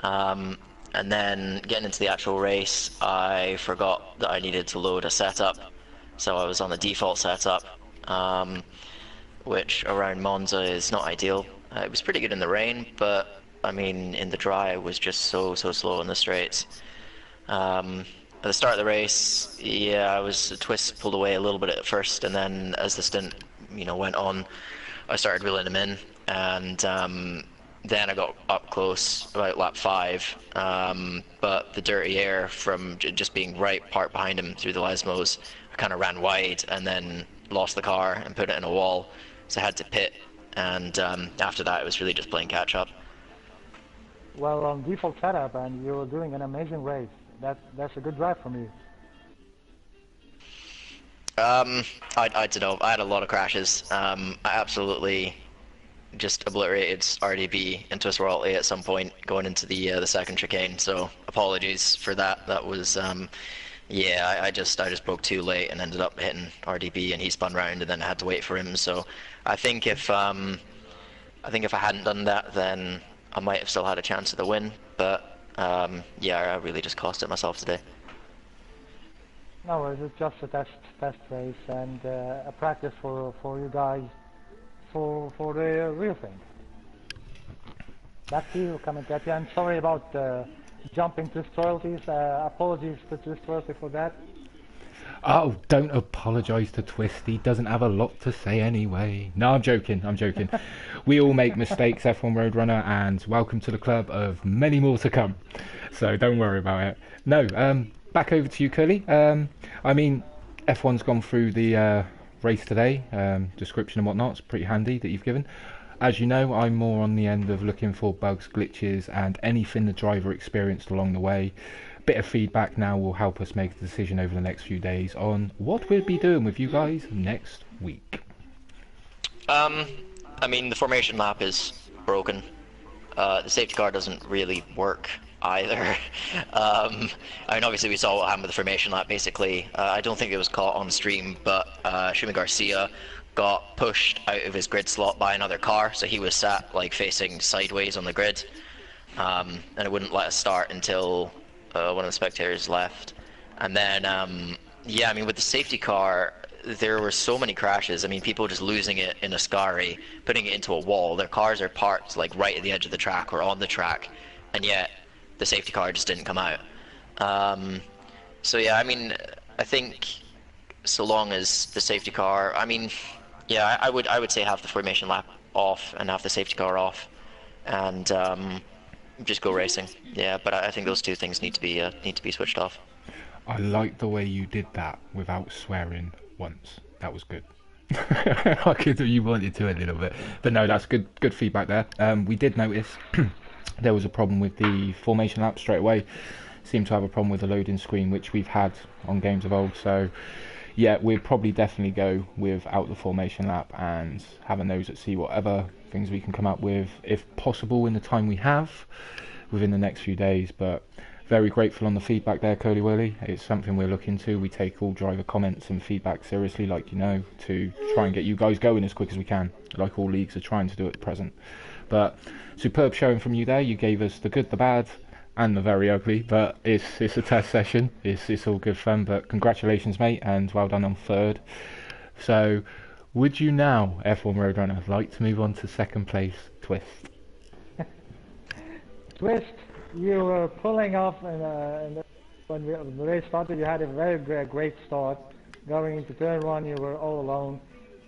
And then getting into the actual race, I forgot that I needed to load a setup, so I was on the default setup, which around Monza is not ideal. It was pretty good in the rain, but I mean, in the dry was just so slow in the straights. At the start of the race, yeah, I was twist pulled away a little bit at first, and then as the stint, went on, I started reeling him in, and then I got up close about lap 5. But the dirty air from just being right parked behind him through the Lesmos, I kind of ran wide and then lost the car and put it in a wall, so I had to pit, and after that it was really just playing catch up. Well, on default setup, and you're doing an amazing race. That's a good drive from you. I don't know. I had a lot of crashes. I absolutely just obliterated RDB and Twist Royalty at some point going into the second chicane. So apologies for that. That was yeah. I just broke too late and ended up hitting RDB, and he spun round, and then I had to wait for him. So I think if I hadn't done that, then I might have still had a chance at the win. But yeah, I really just cost it myself today. No, it's just a test race and a practice for you guys for the real thing. Back to you, Kametetia. I'm sorry about jumping Twist Royalties. Apologies to Twist Royalty for that. Oh, don't apologise to Twist. He doesn't have a lot to say anyway. No, I'm joking. We all make mistakes, F1 Roadrunner, and welcome to the club of many more to come. So don't worry about it. No, back over to you, Curly. I mean, F1's gone through the race today, description and whatnot. It's pretty handy that you've given. As you know, I'm more on the end of looking for bugs, glitches, and anything the driver experienced along the way. Bit of feedback now will help us make a decision over the next few days on what we'll be doing with you guys next week. I mean, the formation lap is broken. The safety car doesn't really work either. I mean, obviously we saw what happened with the formation lap. Basically, I don't think it was caught on stream, but Shumi Garcia got pushed out of his grid slot by another car, so he was sat like facing sideways on the grid, and it wouldn't let us start until one of the spectators left. And then yeah, I mean, with the safety car there were so many crashes. I mean, people just losing it in Ascari, putting it into a wall. Their cars are parked like right at the edge of the track or on the track, and yet the safety car just didn't come out. So yeah, I mean, I think so long as the safety car, I mean, yeah, I would say have the formation lap off and have the safety car off, and just go racing. Yeah, but I think those two things need to be switched off. I like the way you did that without swearing once. That was good. I could you wanted to a little bit, but no, that's good feedback there. We did notice there was a problem with the formation lap straight away. Seemed to have a problem with the loading screen, which we've had on games of old. So yeah, we'll probably definitely go without the formation lap and have a nose at see whatever things we can come up with, if possible, in the time we have within the next few days. But very grateful on the feedback there, Curly Whirly. It's something we're looking to. We take all driver comments and feedback seriously, like you know, to try and get you guys going as quick as we can, like all leagues are trying to do at present. But superb showing from you there. You gave us the good, the bad, and the very ugly, but it's a test session. It's all good fun, but congratulations, mate, and well done on third. So would you now, F1 Roadrunner, like to move on to second place, Twist? Twist, you were pulling off when the race started. You had a very great start. Going into turn one, you were all alone,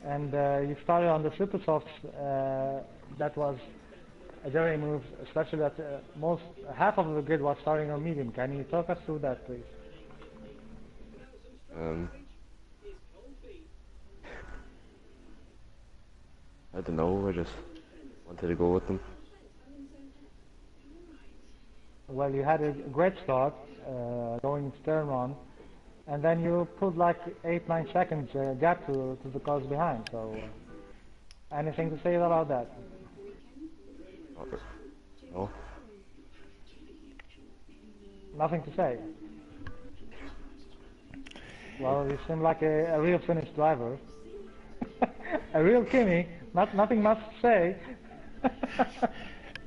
and you started on the super softs. That was a very move, especially that half of the grid was starting on medium. Can you talk us through that, please? I don't know, I just wanted to go with them. Well, you had a great start going into turn one, and then you put like 8-9 seconds gap to the cars behind. So, anything to say about that? No. Nothing to say. Well, you seem like a real Finnish driver. A real Kimi. Nothing much to say.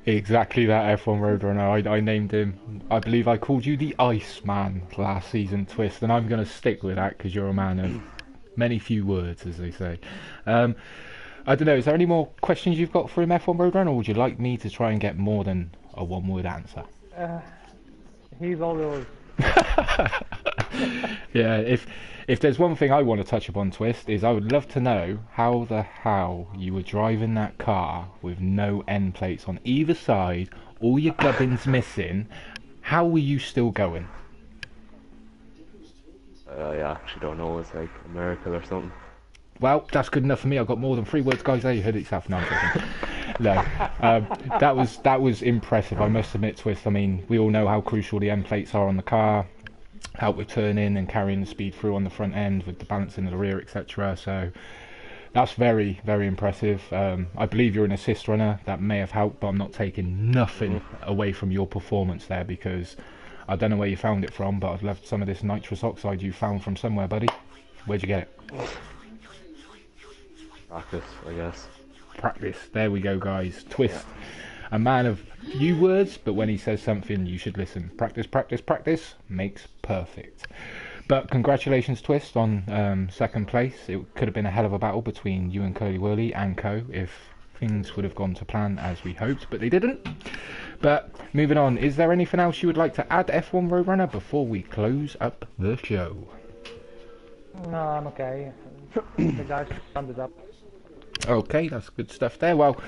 Exactly that, F1 Roadrunner. I named him. I believe I called you the Iceman last season, Twist, and I'm going to stick with that because you're a man of many few words, as they say. I don't know, is there any more questions you've got for him, F1 Roadrunner, or would you like me to try and get more than a one-word answer? He's all yours. Yeah, if there's one thing I want to touch upon, Twist, is I would love to know how the hell you were driving that car with no end plates on either side, all your gubbins missing. How were you still going? I actually don't know. It's like a miracle or something. Well, that's good enough for me. I've got more than 3 words, guys. There, you heard it yourself. No, I'm joking. No, that was impressive. I must admit, Twist. I mean, we all know how crucial the end plates are on the car. Help with turning and carrying the speed through on the front end with the balancing of the rear, etc. So that's very, very impressive. I believe you're an assist runner. That may have helped, but I'm not taking nothing away from your performance there, because I don't know where you found it from, but I've left some of this nitrous oxide you found from somewhere, buddy. Where'd you get it? Practice, I guess. Practice. There we go, guys. Twist. A man of few words, but when he says something, you should listen. Practice, practice, practice makes perfect. But congratulations, Twist, on second place. It could have been a hell of a battle between you and Curly Whirly and Co. if things would have gone to plan as we hoped, but they didn't. But moving on, is there anything else you would like to add, F1 Roadrunner, before we close up the show? No, I'm okay. The guys summed it up. Okay, that's good stuff there. Well,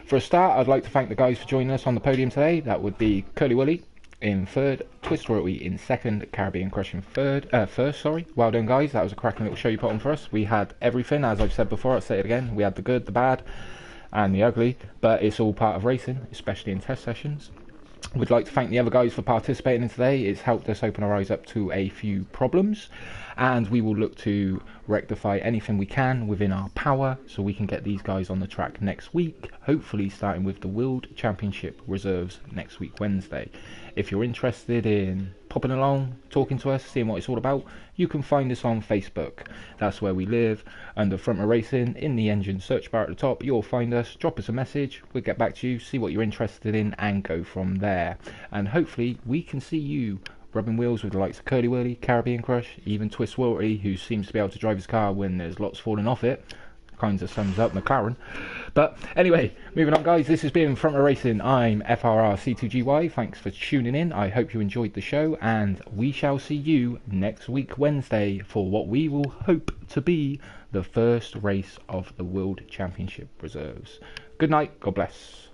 for a start, I'd like to thank the guys for joining us on the podium today. That would be Curly Willy in third, Twist Royalty in second, Caribbean Crush in first. Well done, guys. That was a cracking little show you put on for us. We had everything, as I've said before. I'll say it again. We had the good, the bad, and the ugly. But it's all part of racing, especially in test sessions. We'd like to thank the other guys for participating in today. It's helped us open our eyes up to a few problems, and we will look to rectify anything we can within our power so we can get these guys on the track next week, hopefully starting with the World Championship reserves next week, Wednesday. If you're interested in popping along, talking to us, seeing what it's all about, you can find us on Facebook. That's where we live, under Front Row Racing. In the engine search bar at the top, you'll find us. Drop us a message, we'll get back to you, see what you're interested in, and go from there. And hopefully we can see you rubbing wheels with the likes of Curly Whirly, Caribbean Crush, even Twist Royalty, who seems to be able to drive his car when there's lots falling off it. Kinds of sums up McLaren. But anyway, moving on, guys. This has been Front Row Racing. I'm FRR C2GY. Thanks for tuning in. I hope you enjoyed the show, and we shall see you next week, Wednesday, for what we will hope to be the first race of the World Championship Reserves. Good night. God bless.